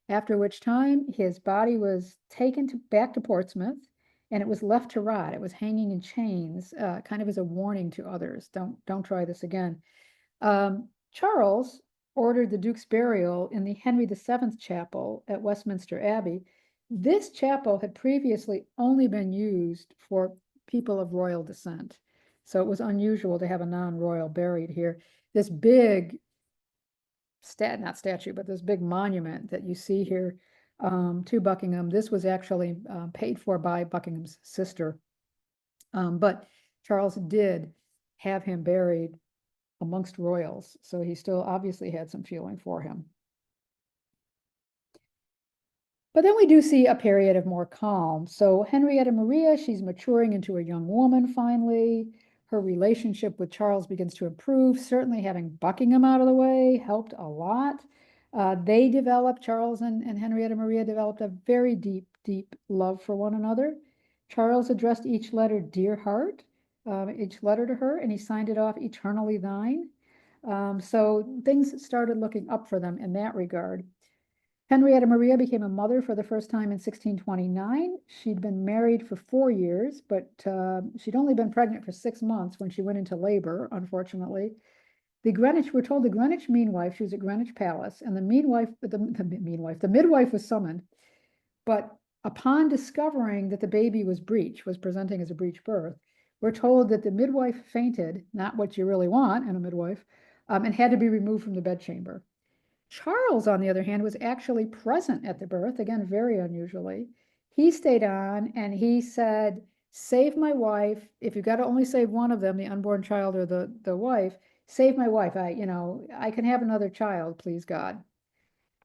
after which time his body was taken back to Portsmouth, and it was left to rot. It was hanging in chains, kind of as a warning to others. Don't try this again. Charles ordered the Duke's burial in the Henry VII chapel at Westminster Abbey. This chapel had previously only been used for people of royal descent. So it was unusual to have a non-royal buried here. This big not statue, but this big monument that you see here to Buckingham, this was actually paid for by Buckingham's sister. But Charles did have him buried amongst royals, so he still obviously had some feeling for him. But then we do see a period of more calm. So Henrietta Maria, she's maturing into a young woman finally. Her relationship with Charles begins to improve. Certainly having Buckingham out of the way helped a lot. Charles and Henrietta Maria developed a very deep, deep love for one another. Charles addressed each letter "Dear Heart," each letter to her, and he signed it off "Eternally Thine." So things started looking up for them in that regard. Henrietta Maria became a mother for the first time in 1629. She'd been married for 4 years, but she'd only been pregnant for 6 months when she went into labor, unfortunately. We're told the Greenwich midwife, she was at Greenwich Palace, and the midwife was summoned. But upon discovering that the baby was presenting as a breech birth, we're told that the midwife fainted, not what you really want in a midwife, and had to be removed from the bedchamber. Charles, on the other hand, was actually present at the birth, again, very unusually. He stayed on and he said, "Save my wife. If you've got to only save one of them, the unborn child or the wife, save my wife. I can have another child, please God.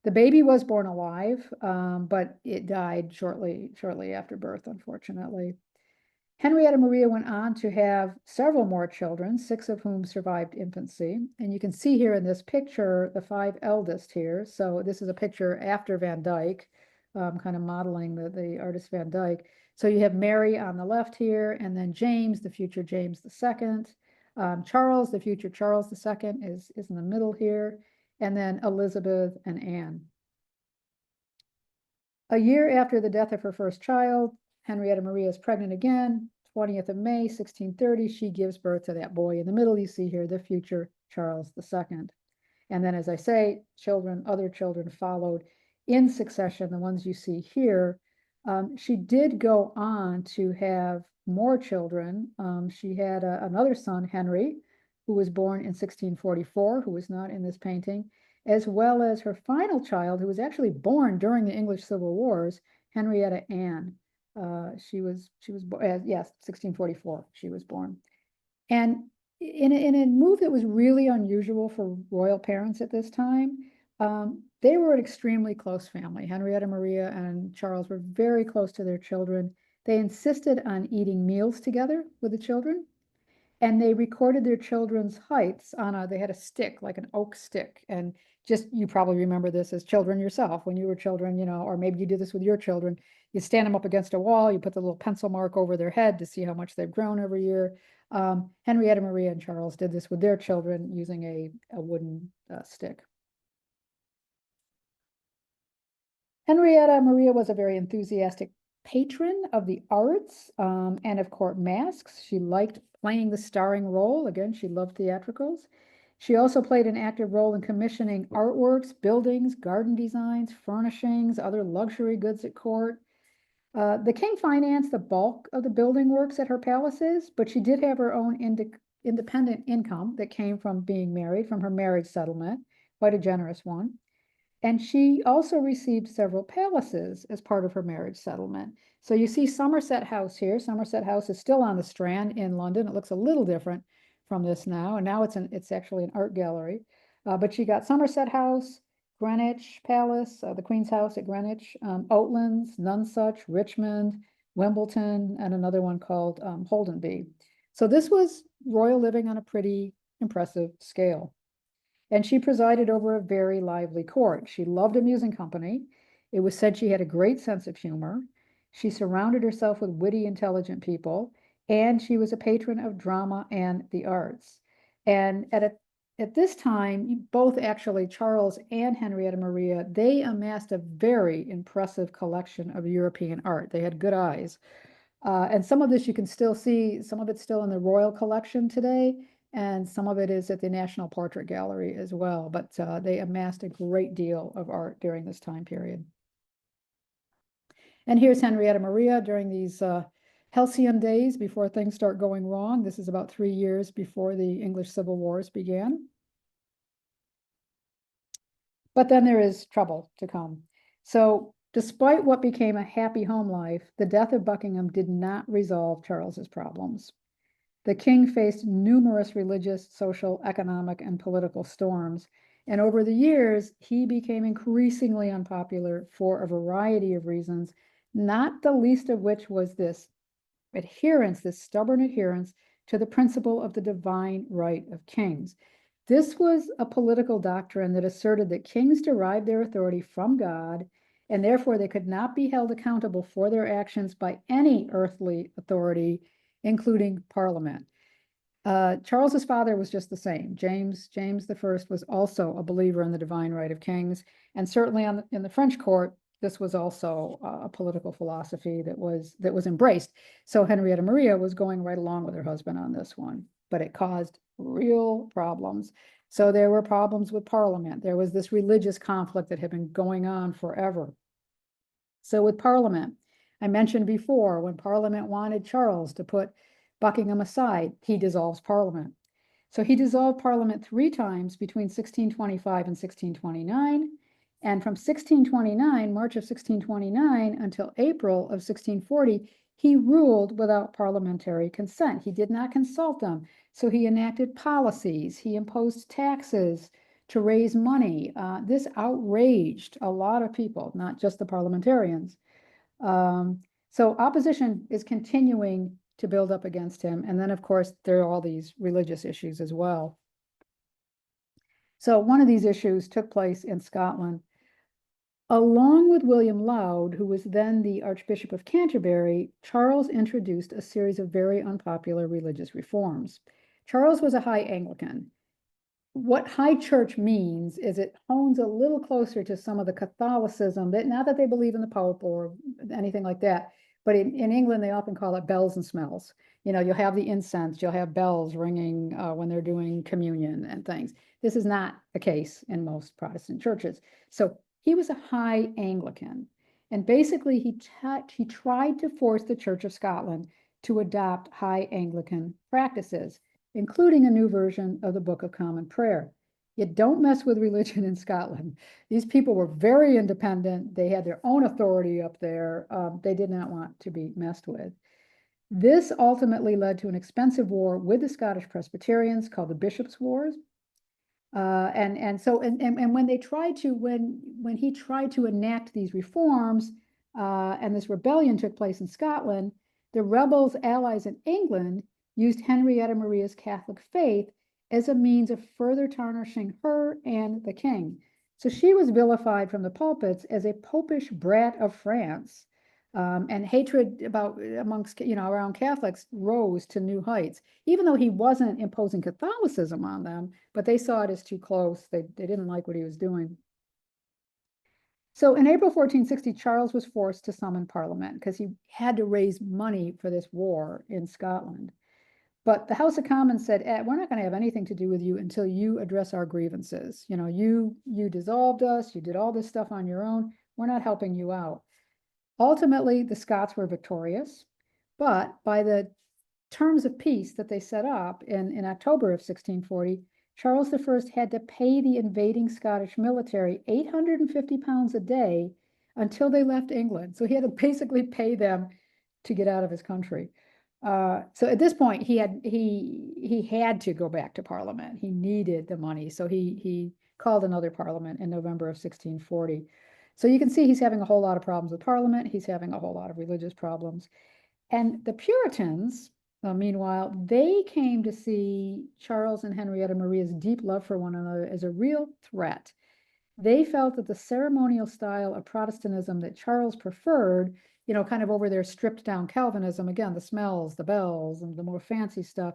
The baby was born alive, but it died shortly after birth, unfortunately. Henrietta Maria went on to have several more children, 6 of whom survived infancy. And you can see here in this picture, the 5 eldest here. So this is a picture after Van Dyck, kind of modeling the artist Van Dyck. So you have Mary on the left here, and then James, the future James II. Charles, the future Charles II, is in the middle here, and then Elizabeth and Anne. A year after the death of her first child, Henrietta Maria is pregnant again. 20th of May, 1630, she gives birth to that boy in the middle. You see here the future Charles II. And then, as I say, other children followed in succession, the ones you see here. She did go on to have more children. She had another son, Henry, who was born in 1644, who was not in this painting, as well as her final child, who was actually born during the English Civil Wars, Henrietta Anne. She was yes, 1644, she was born. And in a move that was really unusual for royal parents at this time, they were an extremely close family. Henrietta Maria and Charles were very close to their children. They insisted on eating meals together with the children, and they recorded their children's heights they had a stick, like an oak stick. And you probably remember this as children yourself, when you were children, or maybe you did this with your children. You stand them up against a wall, you put the little pencil mark over their head to see how much they've grown every year. Henrietta Maria and Charles did this with their children using a wooden stick. Henrietta Maria was a very enthusiastic patron of the arts and of court masks. She liked playing the starring role. Again, she loved theatricals. She also played an active role in commissioning artworks, buildings, garden designs, furnishings, other luxury goods at court. The king financed the bulk of the building works at her palaces, but she did have her own independent income that came from being married, from her marriage settlement, quite a generous one. And she also received several palaces as part of her marriage settlement. So you see Somerset House here. Somerset House is still on the Strand in London. It looks a little different from this now, and now it's actually an art gallery. But she got Somerset House, Greenwich Palace, the Queen's House at Greenwich, Oatlands, Nonsuch, Richmond, Wimbledon, and another one called Holdenby. So this was royal living on a pretty impressive scale. And she presided over a very lively court. She loved amusing company. It was said she had a great sense of humor. She surrounded herself with witty, intelligent people, and she was a patron of drama and the arts. And at this time, both actually, Charles and Henrietta Maria, they amassed a very impressive collection of European art. They had good eyes. And some of this you can still see, some of it's still in the royal collection today, and some of it is at the National Portrait Gallery as well. But they amassed a great deal of art during this time period. And here's Henrietta Maria during these halcyon days before things start going wrong. This is about 3 years before the English Civil Wars began. But then there is trouble to come. So despite what became a happy home life, the death of Buckingham did not resolve Charles's problems. The king faced numerous religious, social, economic, and political storms, and over the years, he became increasingly unpopular for a variety of reasons, not the least of which was this stubborn adherence to the principle of the divine right of kings. This was a political doctrine that asserted that kings derived their authority from God, and therefore they could not be held accountable for their actions by any earthly authority, including Parliament. Charles's father was just the same. James I was also a believer in the divine right of kings, and certainly in the French court, this was also a political philosophy that was embraced. So Henrietta Maria was going right along with her husband on this one, but it caused real problems. So there were problems with Parliament. There was this religious conflict that had been going on forever. So with Parliament, I mentioned before, when Parliament wanted Charles to put Buckingham aside, he dissolves Parliament. So he dissolved Parliament 3 times between 1625 and 1629. And from 1629, March of 1629, until April of 1640, He ruled without parliamentary consent. He did not consult them. So he enacted policies, he imposed taxes to raise money. This outraged a lot of people, not just the parliamentarians. So opposition is continuing to build up against him. And then, of course, there are all these religious issues as well. So one of these issues took place in Scotland. Along with William Laud, who was then the Archbishop of Canterbury, Charles introduced a series of very unpopular religious reforms. Charles was a high Anglican. What high church means is it hones a little closer to some of the Catholicism, that not that they believe in the Pope or anything like that, but in England, they often call it bells and smells. You know, you'll have the incense, you'll have bells ringing when they're doing communion and things. This is not the case in most Protestant churches. So he was a high Anglican. And basically, he tried to force the Church of Scotland to adopt high Anglican practices, including a new version of the Book of Common Prayer. You don't mess with religion in Scotland. These people were very independent. They had their own authority up there. They did not want to be messed with. This ultimately led to an expensive war with the Scottish Presbyterians called the Bishops' Wars. And when they tried to, when he tried to enact these reforms, and this rebellion took place in Scotland, the rebels' allies in England used Henrietta Maria's Catholic faith as a means of further tarnishing her and the king. So she was vilified from the pulpits as a popish brat of France. And hatred amongst, around Catholics rose to new heights, even though he wasn't imposing Catholicism on them, but they saw it as too close. They didn't like what he was doing. So in April 1460, Charles was forced to summon Parliament because he had to raise money for this war in Scotland. But the House of Commons said, we're not going to have anything to do with you until you address our grievances. You know, you dissolved us, you did all this stuff on your own. We're not helping you out. Ultimately, the Scots were victorious, but by the terms of peace that they set up in October of 1640, Charles I had to pay the invading Scottish military 850 pounds a day until they left England. So he had to basically pay them to get out of his country. So at this point, he had to go back to Parliament. He needed the money, so he called another Parliament in November of 1640. So you can see he's having a whole lot of problems with Parliament. He's having a whole lot of religious problems. And the Puritans, meanwhile, they came to see Charles and Henrietta Maria's deep love for one another as a real threat. They felt that the ceremonial style of Protestantism that Charles preferred, kind of over their stripped down Calvinism, again, the smells, the bells, and the more fancy stuff,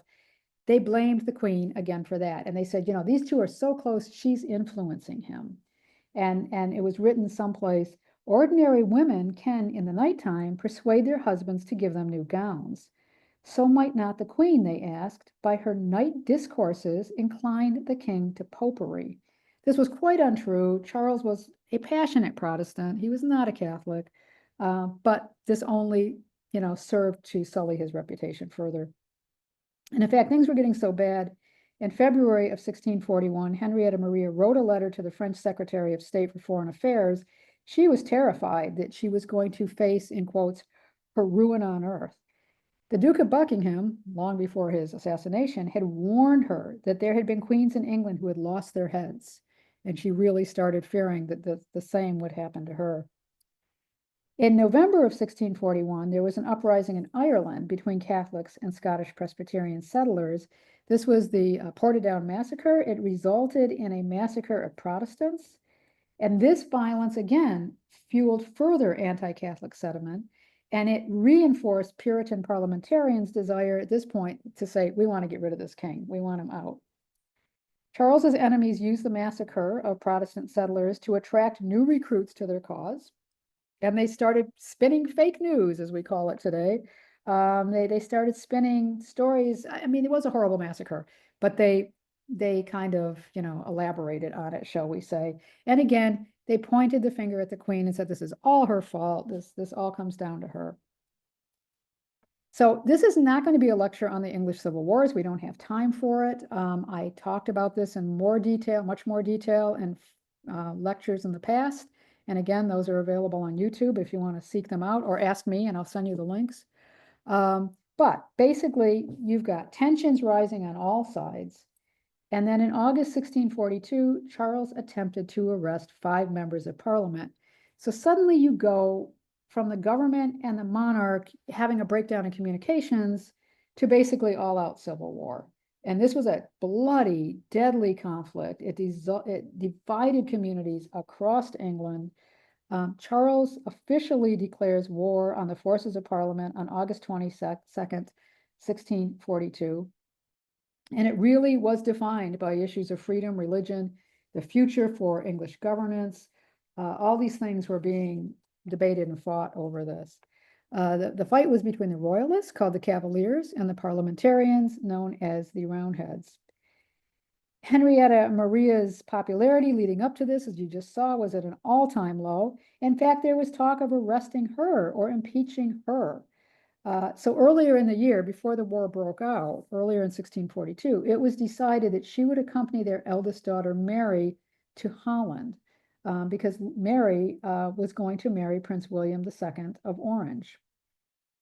they blamed the Queen again for that. And they said, these two are so close, she's influencing him. And it was written someplace, ordinary women can, in the nighttime, persuade their husbands to give them new gowns. So might not the Queen, they asked, by her night discourses incline the king to popery. This was quite untrue. Charles was a passionate Protestant. He was not a Catholic, but this only, served to sully his reputation further. And in fact, things were getting so bad. In February of 1641, Henrietta Maria wrote a letter to the French Secretary of State for Foreign Affairs. She was terrified that she was going to face, in quotes, her ruin on earth. The Duke of Buckingham, long before his assassination, had warned her that there had been queens in England who had lost their heads, and she really started fearing that the same would happen to her. In November of 1641, there was an uprising in Ireland between Catholics and Scottish Presbyterian settlers. This was the Portadown Massacre. It resulted in a massacre of Protestants. And this violence, again, fueled further anti-Catholic sentiment, and it reinforced Puritan parliamentarians' desire at this point to say, we want to get rid of this king. We want him out. Charles's enemies used the massacre of Protestant settlers to attract new recruits to their cause. And they started spinning fake news, as we call it today. They started spinning stories. I mean, it was a horrible massacre, but they kind of, elaborated on it, shall we say. And again, they pointed the finger at the Queen and said, this is all her fault. This all comes down to her. So this is not going to be a lecture on the English Civil Wars. We don't have time for it. I talked about this in more detail, much more detail in lectures in the past. And again, those are available on YouTube if you want to seek them out, or ask me and I'll send you the links. But basically, you've got tensions rising on all sides. And then in August 1642, Charles attempted to arrest 5 members of parliament. So suddenly you go from the government and the monarch having a breakdown in communications to basically all-out civil war. And this was a bloody, deadly conflict. It divided communities across England. Charles officially declares war on the forces of Parliament on August 22nd, 1642. And it really was defined by issues of freedom, religion, the future for English governance. All these things were being debated and fought over this. The fight was between the royalists, called the Cavaliers, and the parliamentarians, known as the Roundheads. Henrietta Maria's popularity leading up to this, as you just saw, was at an all-time low. In fact, there was talk of arresting her or impeaching her. So earlier in the year, before the war broke out, earlier in 1642, it was decided that she would accompany their eldest daughter, Mary, to Holland, because Mary was going to marry Prince William II of Orange.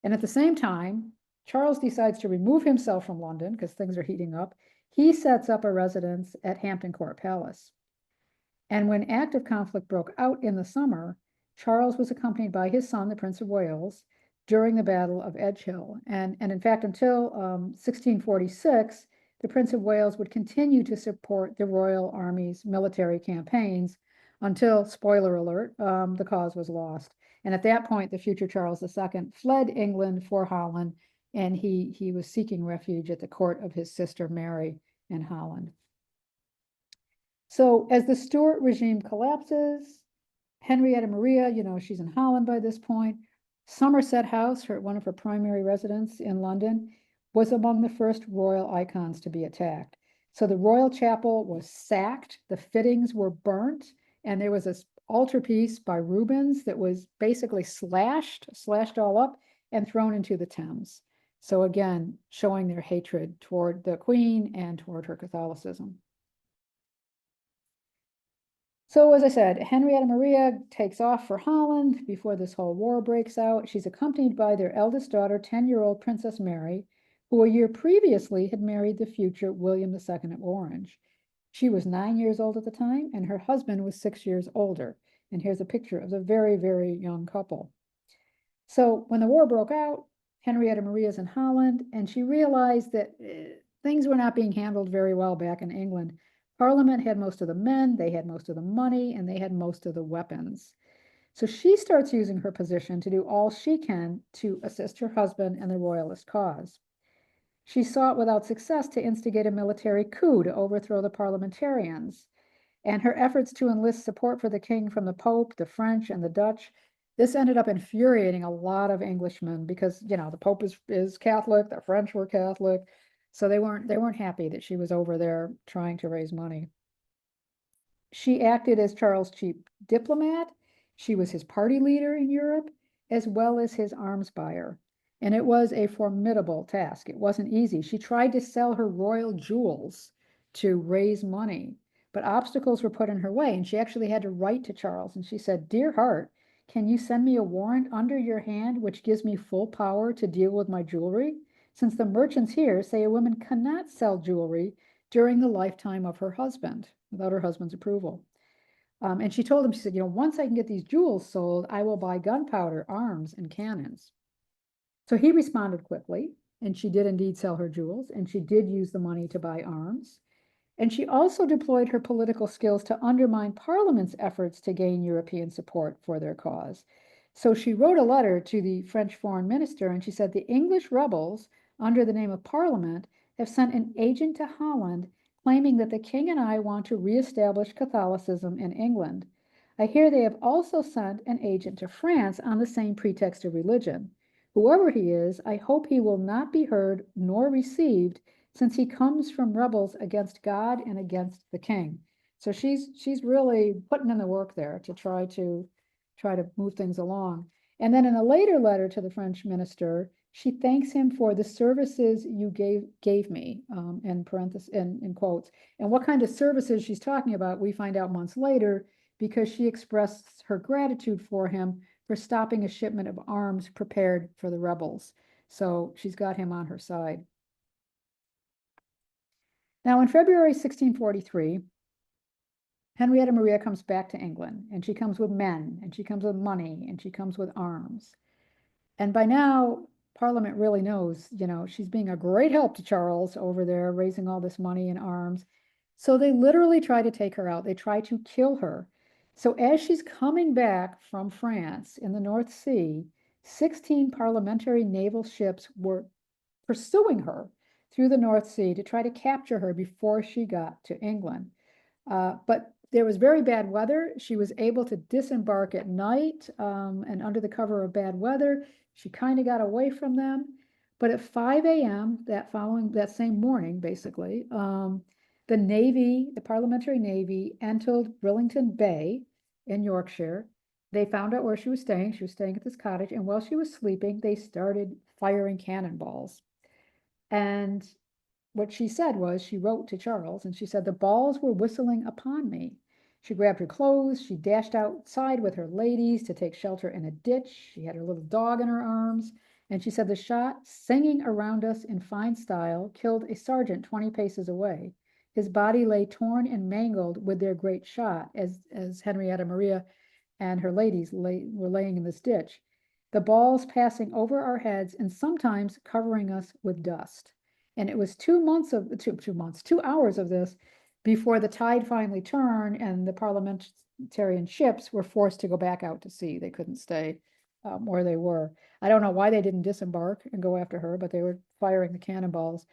And at the same time, Charles decides to remove himself from London because things are heating up. He sets up a residence at Hampton Court Palace. And when active conflict broke out in the summer, Charles was accompanied by his son, the Prince of Wales, during the Battle of Edgehill. And in fact, until 1646, the Prince of Wales would continue to support the Royal Army's military campaigns until, spoiler alert, the cause was lost. And at that point, the future Charles II fled England for Holland, and he was seeking refuge at the court of his sister Mary in Holland. So as the Stuart regime collapses, Henrietta Maria, she's in Holland by this point. Somerset House, one of her primary residence in London, was among the first royal icons to be attacked. So the royal chapel was sacked, the fittings were burnt, and there was this altarpiece by Rubens that was basically slashed all up and thrown into the Thames. So again, showing their hatred toward the Queen and toward her Catholicism. So as I said, Henrietta Maria takes off for Holland before this whole war breaks out. She's accompanied by their eldest daughter, 10-year-old Princess Mary, who a year previously had married the future William II of Orange. She was 9 years old at the time, and her husband was 6 years older. And here's a picture of the very, very young couple. So when the war broke out, Henrietta Maria's in Holland, and she realized that things were not being handled very well back in England. Parliament had most of the men, they had most of the money, and they had most of the weapons. So she starts using her position to do all she can to assist her husband and the royalist cause. She sought without success to instigate a military coup to overthrow the parliamentarians. And her efforts to enlist support for the king from the Pope, the French, and the Dutch, this ended up infuriating a lot of Englishmen because, the Pope is Catholic, the French were Catholic, so they weren't happy that she was over there trying to raise money. She acted as Charles' chief diplomat. She was his party leader in Europe, as well as his arms buyer. And it was a formidable task. It wasn't easy. She tried to sell her royal jewels to raise money, but obstacles were put in her way. And she actually had to write to Charles. And she said, "Dear heart, can you send me a warrant under your hand, which gives me full power to deal with my jewelry? Since the merchants here say a woman cannot sell jewelry during the lifetime of her husband without her husband's approval." And she told him, she said, "Once I can get these jewels sold, I will buy gunpowder, arms, and cannons." So he responded quickly, and she did indeed sell her jewels, and she did use the money to buy arms. And she also deployed her political skills to undermine Parliament's efforts to gain European support for their cause. So she wrote a letter to the French foreign minister, and she said, "The English rebels, under the name of Parliament, have sent an agent to Holland claiming that the king and I want to reestablish Catholicism in England. I hear they have also sent an agent to France on the same pretext of religion. Whoever he is, I hope he will not be heard nor received, since he comes from rebels against God and against the king." So she's really putting in the work there to try to move things along. And then in a later letter to the French minister, she thanks him for the services you gave me, in quotes. And what kind of services she's talking about, we find out months later, because she expressed her gratitude for him for stopping a shipment of arms prepared for the rebels. So she's got him on her side. Now, in February 1643, Henrietta Maria comes back to England, and she comes with men, and she comes with money, and she comes with arms. And by now, Parliament really knows, she's being a great help to Charles over there, raising all this money and arms. So they literally try to take her out. They try to kill her. So as she's coming back from France in the North Sea, 16 parliamentary naval ships were pursuing her through the North Sea to try to capture her before she got to England. But there was very bad weather. She was able to disembark at night, and under the cover of bad weather, she kind of got away from them. But at 5 a.m. that same morning, basically, the Navy, the Parliamentary Navy, entered Bridlington Bay in Yorkshire. They found out where she was staying. She was staying at this cottage, and while she was sleeping, they started firing cannonballs. And what she said was, she wrote to Charles, and she said, the balls were whistling upon me. She grabbed her clothes. She dashed outside with her ladies to take shelter in a ditch. She had her little dog in her arms. And she said, the shot, singing around us in fine style, killed a sergeant 20 paces away. His body lay torn and mangled with their great shot, as Henrietta Maria and her ladies were laying in this ditch. The balls passing over our heads and sometimes covering us with dust. And it was 2 hours of this before the tide finally turned and the parliamentarian ships were forced to go back out to sea. They couldn't stay where they were. I don't know why they didn't disembark and go after her, but they were firing the cannonballs.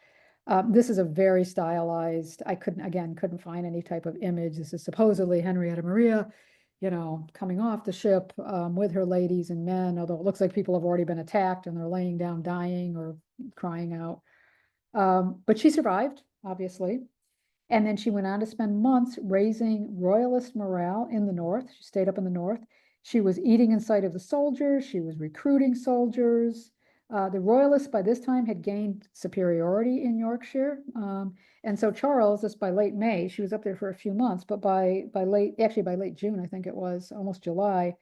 This is a very stylized, I couldn't find any type of image. This is supposedly Henrietta Maria, coming off the ship with her ladies and men, although it looks like people have already been attacked and they're laying down dying or crying out. But she survived, obviously. And then she went on to spend months raising royalist morale in the North. She stayed up in the North. She was eating in sight of the soldiers. She was recruiting soldiers. The royalists by this time had gained superiority in Yorkshire. And so Charles, this by late May, she was up there for a few months, but by late June, I think it was, almost July,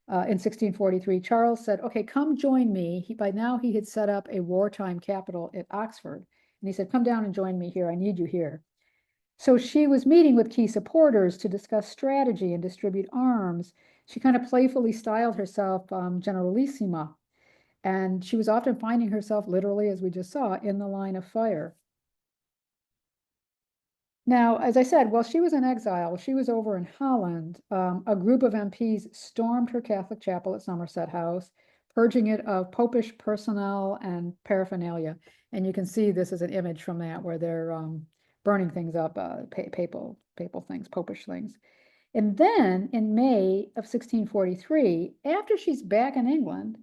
in 1643, Charles said, okay, come join me. By now he had set up a wartime capital at Oxford. And he said, come down and join me here. I need you here. So she was meeting with key supporters to discuss strategy and distribute arms. She kind of playfully styled herself Generalissima. And she was often finding herself literally, as we just saw, in the line of fire. Now, as I said, while she was in exile, she was over in Holland. A group of MPs stormed her Catholic chapel at Somerset House, purging it of popish personnel and paraphernalia. And you can see this is an image from that where they're burning things up, papal things, popish things. And then in May of 1643, after she's back in England,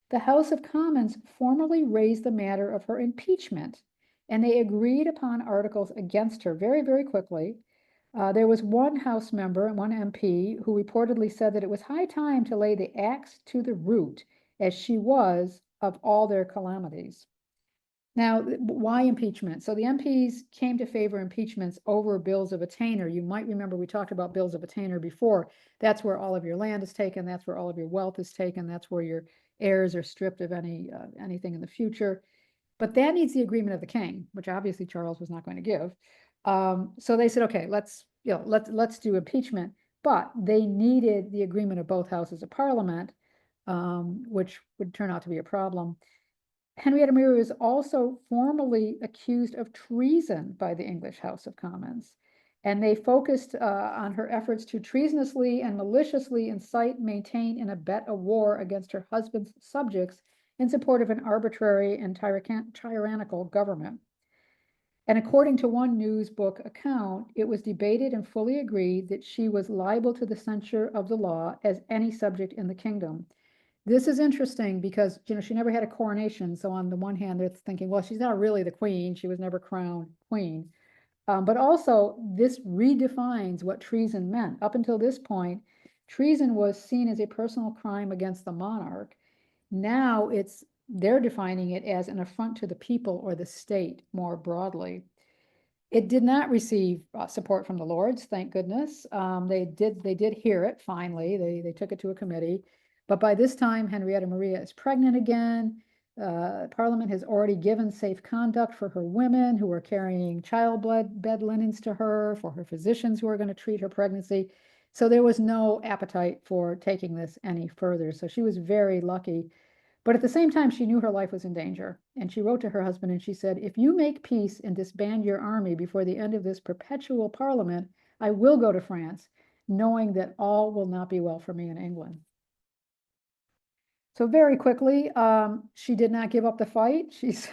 the House of Commons formally raised the matter of her impeachment, and they agreed upon articles against her very, very quickly. There was one House member and one MP who reportedly said that it was high time to lay the axe to the root, as she was of all their calamities. Now, why impeachment? So the MPs came to favor impeachments over bills of attainder. You might remember we talked about bills of attainder before. That's where all of your land is taken. That's where all of your wealth is taken. That's where your heirs are stripped of anything in the future. But that needs the agreement of the king, which obviously Charles was not going to give. So they said, okay, let's do impeachment. But they needed the agreement of both houses of parliament, which would turn out to be a problem. Henrietta Maria was also formally accused of treason by the English House of Commons. And they focused on her efforts to treasonously and maliciously incite, maintain, and abet a war against her husband's subjects in support of an arbitrary and tyrannical government. And according to one news book account, it was debated and fully agreed that she was liable to the censure of the law as any subject in the kingdom. This is interesting because, she never had a coronation. So on the one hand, they're thinking, well, she's not really the queen. She was never crowned queen. But also, this redefines what treason meant. Up until this point, treason was seen as a personal crime against the monarch. Now they're defining it as an affront to the people or the state more broadly. It did not receive support from the Lords, thank goodness. They did hear it finally. They took it to a committee. But by this time, Henrietta Maria is pregnant again. Parliament has already given safe conduct for her women who are carrying bed linens to her, for her physicians who are going to treat her pregnancy. So there was no appetite for taking this any further. So she was very lucky. But at the same time, she knew her life was in danger. And she wrote to her husband and she said, if you make peace and disband your army before the end of this perpetual Parliament, I will go to France, knowing that all will not be well for me in England. So very quickly, she did not give up the fight. She's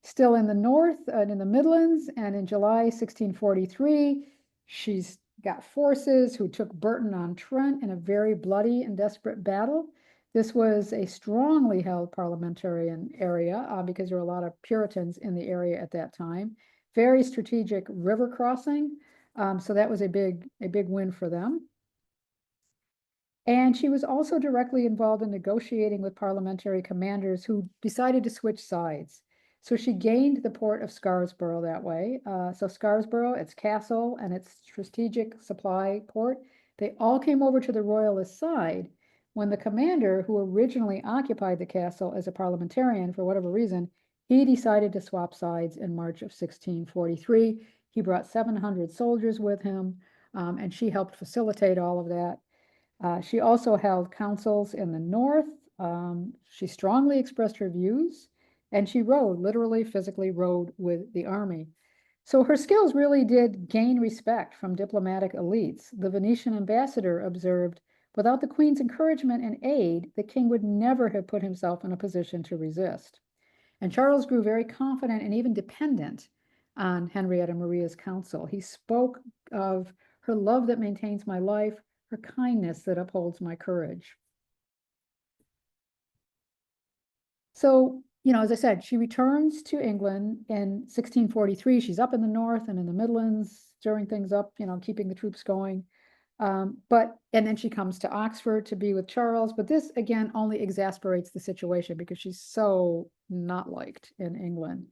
still in the north and in the Midlands. And in July 1643, she's got forces who took Burton-on-Trent in a very bloody and desperate battle. This was a strongly held parliamentarian area because there were a lot of Puritans in the area at that time. Very strategic river crossing. So that was a big win for them. And she was also directly involved in negotiating with parliamentary commanders who decided to switch sides. So she gained the port of Scarisborough that way. So Scarisborough, its castle and its strategic supply port, they all came over to the royalist side when the commander who originally occupied the castle as a parliamentarian, for whatever reason, he decided to swap sides in March of 1643. He brought 700 soldiers with him, and she helped facilitate all of that. She also held councils in the north. She strongly expressed her views, and she rode, literally, physically rode with the army. So her skills really did gain respect from diplomatic elites. The Venetian ambassador observed, without the queen's encouragement and aid, the king would never have put himself in a position to resist. And Charles grew very confident and even dependent on Henrietta Maria's counsel. He spoke of her love that maintains my life, her kindness that upholds my courage. So, as I said, she returns to England in 1643. She's up in the north and in the Midlands, stirring things up, keeping the troops going. And then she comes to Oxford to be with Charles. But this, again, only exasperates the situation because she's so not liked in England.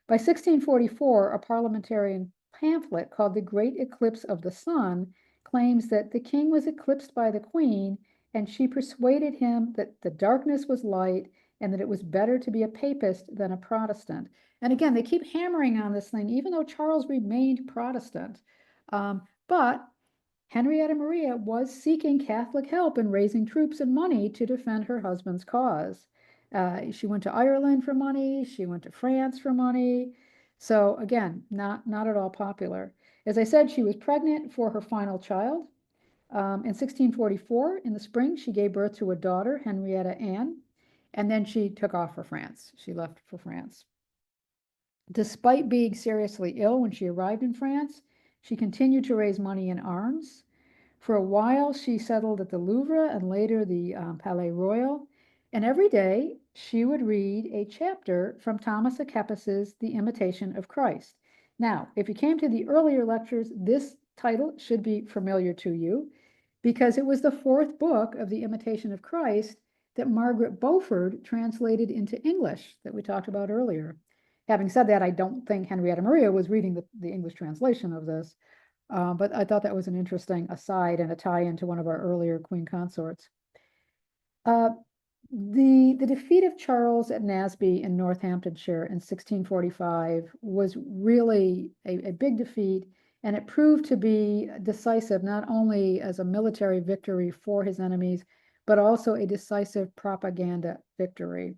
By 1644, a parliamentarian pamphlet called The Great Eclipse of the Sun claims that the king was eclipsed by the queen, and she persuaded him that the darkness was light and that it was better to be a papist than a Protestant. And again, they keep hammering on this thing, even though Charles remained Protestant. But Henrietta Maria was seeking Catholic help in raising troops and money to defend her husband's cause. She went to Ireland for money. She went to France for money. So again, not at all popular. As I said, she was pregnant for her final child. In 1644, in the spring, she gave birth to a daughter, Henrietta Anne, and then she took off for France. She left for France. Despite being seriously ill when she arrived in France, she continued to raise money in arms. For a while, she settled at the Louvre and later the Palais Royal. And every day, she would read a chapter from Thomas à Kempis's The Imitation of Christ. Now, if you came to the earlier lectures, this title should be familiar to you because it was the fourth book of The Imitation of Christ that Margaret Beaufort translated into English that we talked about earlier. Having said that, I don't think Henrietta Maria was reading the English translation of this, but I thought that was an interesting aside and a tie-in to one of our earlier Queen Consorts. The defeat of Charles at Naseby in Northamptonshire in 1645 was really a big defeat, and it proved to be decisive not only as a military victory for his enemies, but also a decisive propaganda victory.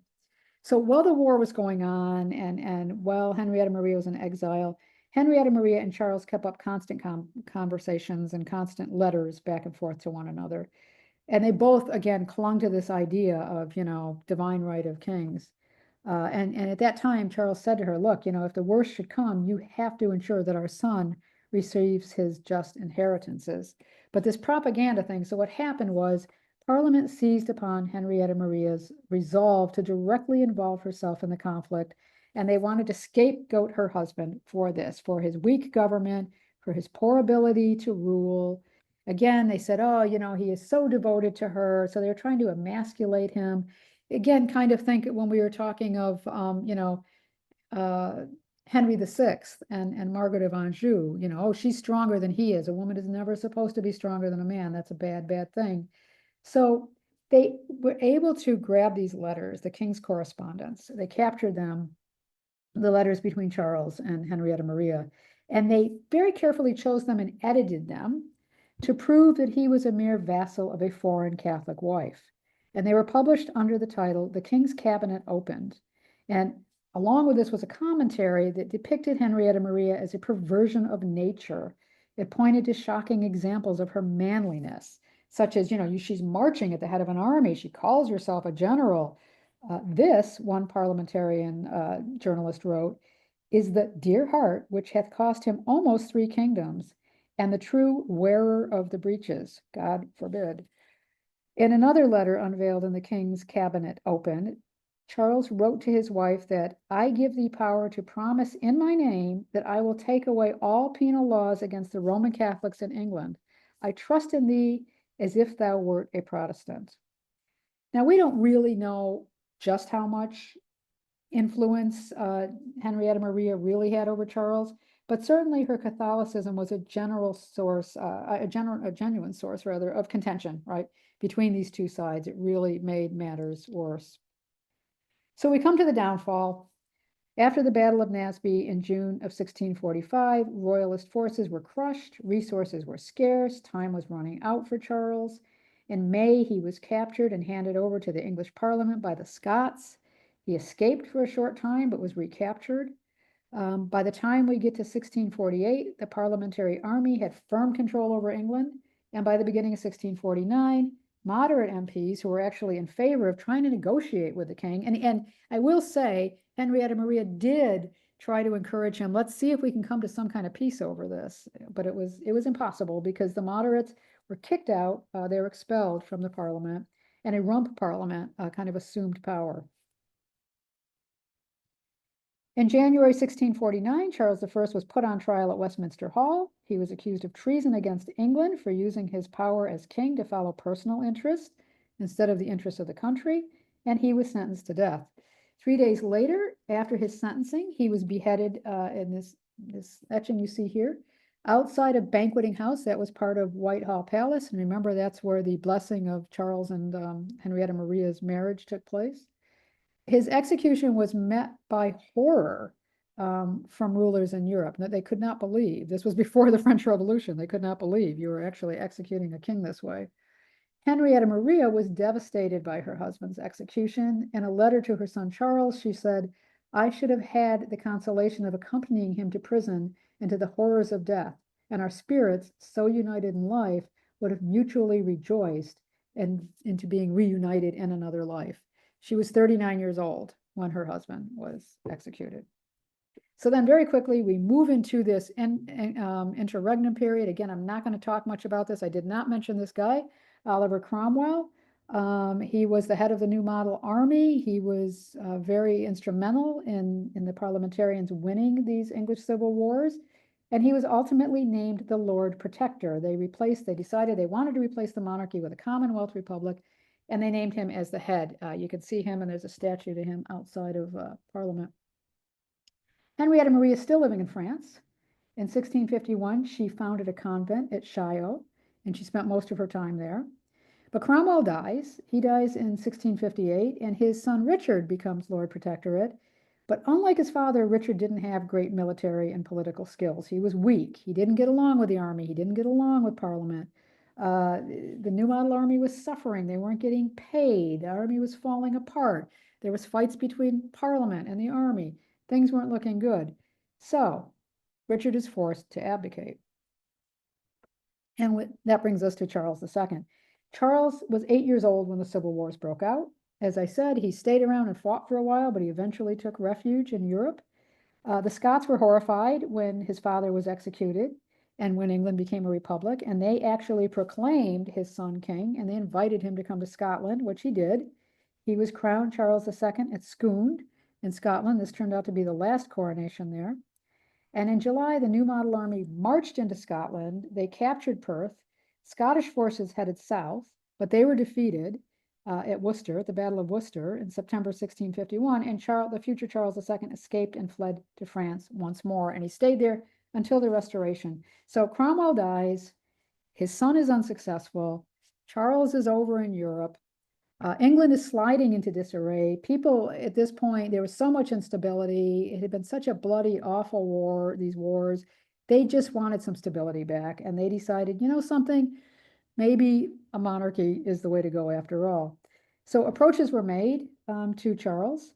So while the war was going on and while Henrietta Maria was in exile, Henrietta Maria and Charles kept up constant conversations and constant letters back and forth to one another. And they both, again, clung to this idea of, divine right of kings. And at that time, Charles said to her, look, if the worst should come, you have to ensure that our son receives his just inheritances. But this propaganda thing, so what happened was Parliament seized upon Henrietta Maria's resolve to directly involve herself in the conflict, and they wanted to scapegoat her husband for this, for his weak government, for his poor ability to rule. Again, they said, oh, he is so devoted to her. So they're trying to emasculate him. Again, kind of think when we were talking of, Henry VI and Margaret of Anjou, oh, she's stronger than he is. A woman is never supposed to be stronger than a man. That's a bad, bad thing. So They were able to grab these letters, the king's correspondence. They captured them, the letters between Charles and Henrietta Maria, and they very carefully chose them and edited them to prove that he was a mere vassal of a foreign Catholic wife. And they were published under the title, The King's Cabinet Opened. And along with this was a commentary that depicted Henrietta Maria as a perversion of nature. It pointed to shocking examples of her manliness, such as, she's marching at the head of an army. She calls herself a general. This, one parliamentarian journalist wrote, is the dear heart which hath cost him almost 3 kingdoms, and the true wearer of the breeches, God forbid. In another letter unveiled in the king's cabinet opened, Charles wrote to his wife that I give thee power to promise in my name that I will take away all penal laws against the Roman Catholics in England. I trust in thee as if thou wert a Protestant. Now, we don't really know just how much influence Henrietta Maria really had over Charles, but certainly her Catholicism was a general source, a genuine source rather, of contention, right, between these two sides. It really made matters worse. So we come to the downfall. After the Battle of Naseby in June of 1645, royalist forces were crushed, resources were scarce, time was running out for Charles. In May, he was captured and handed over to the English Parliament by the Scots. He escaped for a short time, but was recaptured. By the time we get to 1648, the Parliamentary Army had firm control over England, and by the beginning of 1649, moderate MPs who were actually in favor of trying to negotiate with the king, and I will say, Henrietta Maria did try to encourage him, let's see if we can come to some kind of peace over this, but it was impossible because the moderates were kicked out, they were expelled from the parliament, and a rump parliament kind of assumed power. In January 1649, Charles I was put on trial at Westminster Hall. He was accused of treason against England for using his power as king to follow personal interests instead of the interests of the country, and he was sentenced to death. 3 days later, after his sentencing, he was beheaded in this etching you see here, outside a banqueting house that was part of Whitehall Palace. And remember, that's where the blessing of Charles and Henrietta Maria's marriage took place. His execution was met by horror from rulers in Europe that they could not believe. This was before the French Revolution. They could not believe you were actually executing a king this way. Henrietta Maria was devastated by her husband's execution. In a letter to her son Charles, she said, I should have had the consolation of accompanying him to prison and to the horrors of death, and our spirits, so united in life, would have mutually rejoiced into being reunited in another life. She was 39 years old when her husband was executed. So then very quickly, we move into this interregnum period. Again, I'm not going to talk much about this. I did not mention this guy, Oliver Cromwell. He was the head of the New Model Army. He was very instrumental in the parliamentarians winning these English civil wars. And he was ultimately named the Lord Protector. They decided they wanted to replace the monarchy with a Commonwealth Republic, and they named him as the head. You can see him, and there's a statue to him outside of Parliament. Henrietta Maria is still living in France. In 1651, she founded a convent at Chaillot, and she spent most of her time there. But Cromwell dies. He dies in 1658, and his son Richard becomes Lord Protectorate. But unlike his father, Richard didn't have great military and political skills. He was weak. He didn't get along with the army. He didn't get along with Parliament. The New Model Army was suffering. They weren't getting paid. The army was falling apart. There was fights between Parliament and the army. Things weren't looking good. So Richard is forced to abdicate. And that brings us to Charles II. Charles was 8 years old when the Civil Wars broke out. As I said, he stayed around and fought for a while, but he eventually took refuge in Europe. The Scots were horrified when his father was executed and when England became a republic, and they actually proclaimed his son king, and they invited him to come to Scotland, which he did. He was crowned Charles II at Scone in Scotland. This turned out to be the last coronation there. And in July, the New Model Army marched into Scotland. They captured Perth. Scottish forces headed south, but they were defeated at Worcester, at the Battle of Worcester in September 1651, and the future Charles II escaped and fled to France once more, and he stayed there until the Restoration. So Cromwell dies, his son is unsuccessful, Charles is over in Europe, England is sliding into disarray. People at this point, there was so much instability. It had been such a bloody, awful war, these wars. They just wanted some stability back. And they decided, you know something, maybe a monarchy is the way to go after all. So approaches were made to Charles,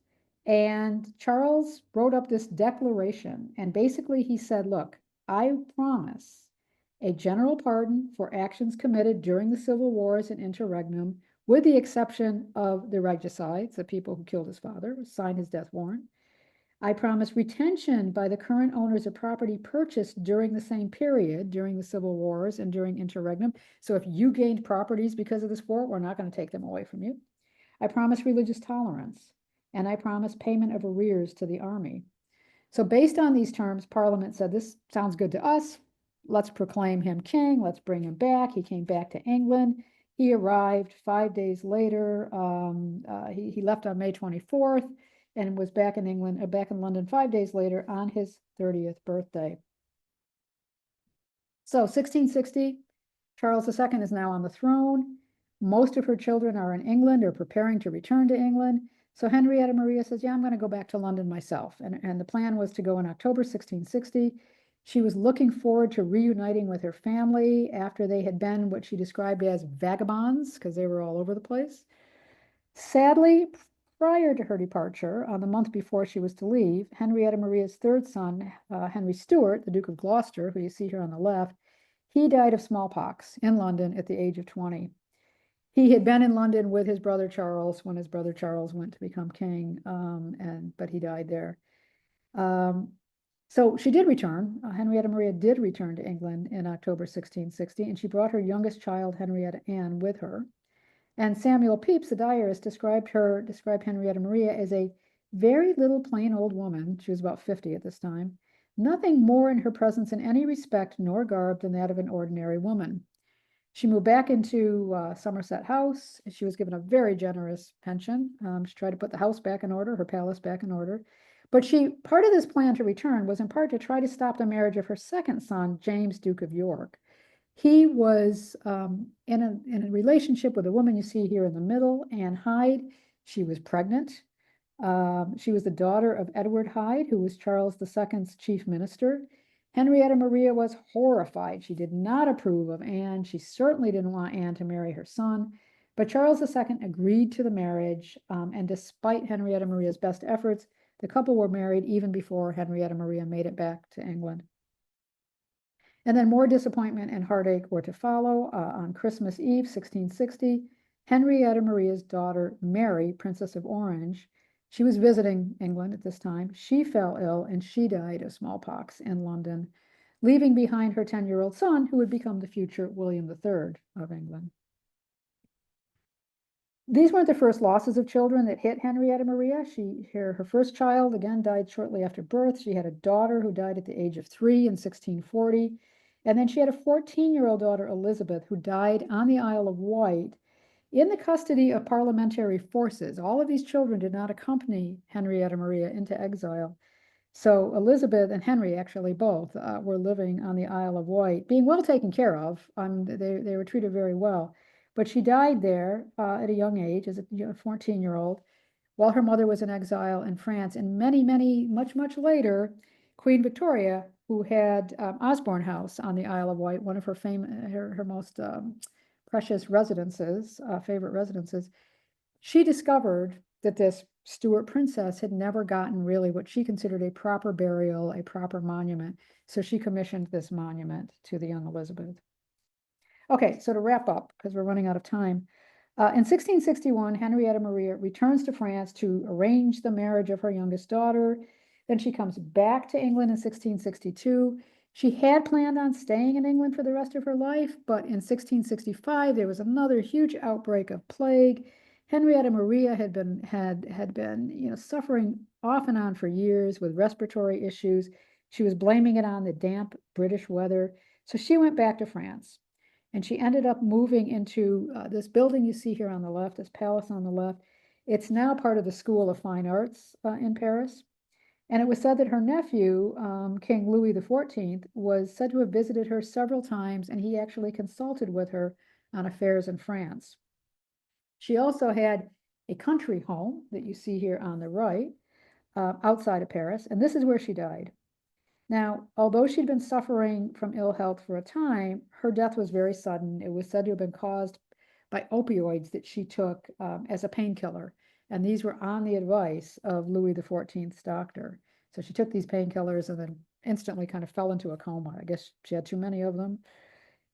and Charles wrote up this declaration. And basically, he said, look, I promise a general pardon for actions committed during the civil wars and interregnum, with the exception of the regicides, the people who killed his father, signed his death warrant. I promise retention by the current owners of property purchased during the same period, during the civil wars and during interregnum. So if you gained properties because of this war, we're not going to take them away from you. I promise religious tolerance, and I promise payment of arrears to the army. So based on these terms, Parliament said, this sounds good to us. Let's proclaim him king. Let's bring him back. He came back to England. He arrived 5 days later. He left on May 24th and was back in England, back in London 5 days later on his 30th birthday. So 1660, Charles II is now on the throne. Most of her children are in England or preparing to return to England. So Henrietta Maria says, yeah, I'm going to go back to London myself. And the plan was to go in October 1660. She was looking forward to reuniting with her family after they had been what she described as vagabonds, because they were all over the place. Sadly, prior to her departure, on the month before she was to leave, Henrietta Maria's third son, Henry Stuart, the Duke of Gloucester, who you see here on the left, he died of smallpox in London at the age of 20. He had been in London with his brother Charles when his brother Charles went to become king, but he died there. So she did return. Henrietta Maria did return to England in October 1660, and she brought her youngest child, Henrietta Anne, with her. And Samuel Pepys, the diarist, described Henrietta Maria as a very little plain old woman. She was about 50 at this time. Nothing more in her presence in any respect nor garb than that of an ordinary woman. She moved back into Somerset House. She was given a very generous pension. She tried to put the house back in order, her palace back in order. But part of this plan to return was in part to try to stop the marriage of her second son, James, Duke of York. He was in a relationship with a woman you see here in the middle, Anne Hyde. She was pregnant. She was the daughter of Edward Hyde, who was Charles II's chief minister. Henrietta Maria was horrified. She did not approve of Anne. She certainly didn't want Anne to marry her son. But Charles II agreed to the marriage, and despite Henrietta Maria's best efforts, the couple were married even before Henrietta Maria made it back to England. And then more disappointment and heartache were to follow. On Christmas Eve, 1660, Henrietta Maria's daughter, Mary, Princess of Orange, she was visiting England at this time. She fell ill and she died of smallpox in London, leaving behind her 10-year-old son, who would become the future William III of England. These weren't the first losses of children that hit Henrietta Maria. Her first child, again, died shortly after birth. She had a daughter who died at the age of 3 in 1640. And then she had a 14-year-old daughter, Elizabeth, who died on the Isle of Wight in the custody of parliamentary forces. All of these children did not accompany Henrietta Maria into exile. So Elizabeth and Henry, actually both, were living on the Isle of Wight, being well taken care of. They were treated very well. But she died there at a young age, as a 14-year-old, while her mother was in exile in France. And much later, Queen Victoria, who had Osborne House on the Isle of Wight, one of her most precious residences, favorite residences, she discovered that this Stuart princess had never gotten really what she considered a proper burial, a proper monument. So she commissioned this monument to the young Elizabeth. Okay, so to wrap up, because we're running out of time, in 1661, Henrietta Maria returns to France to arrange the marriage of her youngest daughter. Then she comes back to England in 1662. She had planned on staying in England for the rest of her life, but in 1665, there was another huge outbreak of plague. Henrietta Maria had been suffering off and on for years with respiratory issues. She was blaming it on the damp British weather. So she went back to France. And she ended up moving into this building you see here on the left, this palace on the left. It's now part of the School of Fine Arts in Paris. And it was said that her nephew, King Louis XIV, was said to have visited her several times, and he actually consulted with her on affairs in France. She also had a country home that you see here on the right, outside of Paris, and this is where she died. Now, although she'd been suffering from ill health for a time, her death was very sudden. It was said to have been caused by opioids that she took as a painkiller, and these were on the advice of Louis XIV's doctor. So she took these painkillers and then instantly kind of fell into a coma. I guess she had too many of them.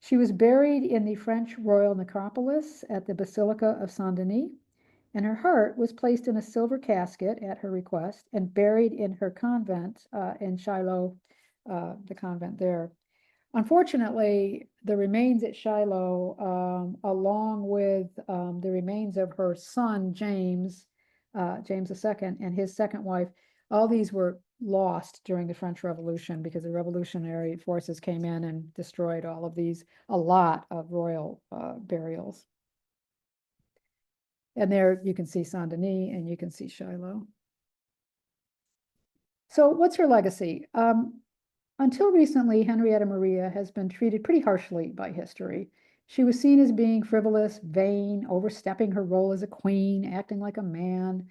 She was buried in the French royal necropolis at the Basilica of Saint Denis, and her heart was placed in a silver casket at her request and buried in her convent in Shiloh, the convent there. Unfortunately, the remains at Shiloh, along with the remains of her son James, James II, and his second wife, all these were lost during the French Revolution because the revolutionary forces came in and destroyed all of these, a lot of royal burials. And there you can see Saint Denis and you can see Shiloh. So what's her legacy? Until recently, Henrietta Maria has been treated pretty harshly by history. She was seen as being frivolous, vain, overstepping her role as a queen, acting like a man.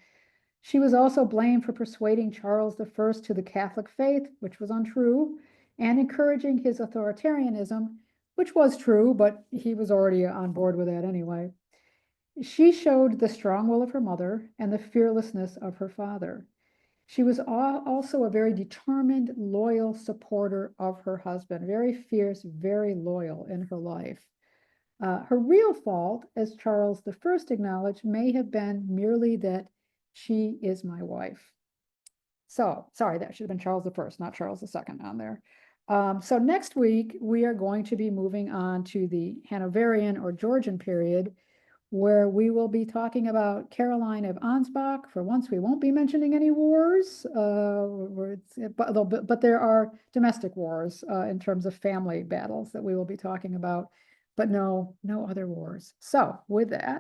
She was also blamed for persuading Charles I to the Catholic faith, which was untrue, and encouraging his authoritarianism, which was true, but he was already on board with that anyway. She showed the strong will of her mother and the fearlessness of her father. She was also a very determined, loyal supporter of her husband, very fierce, very loyal in her life. Her real fault, as Charles I acknowledged, may have been merely that she is my wife. So, sorry, that should have been Charles I, not Charles II on there. So next week, we are going to be moving on to the Hanoverian or Georgian period, where we will be talking about Caroline of Ansbach. For once, we won't be mentioning any wars, but there are domestic wars in terms of family battles that we will be talking about, but no other wars. So with that,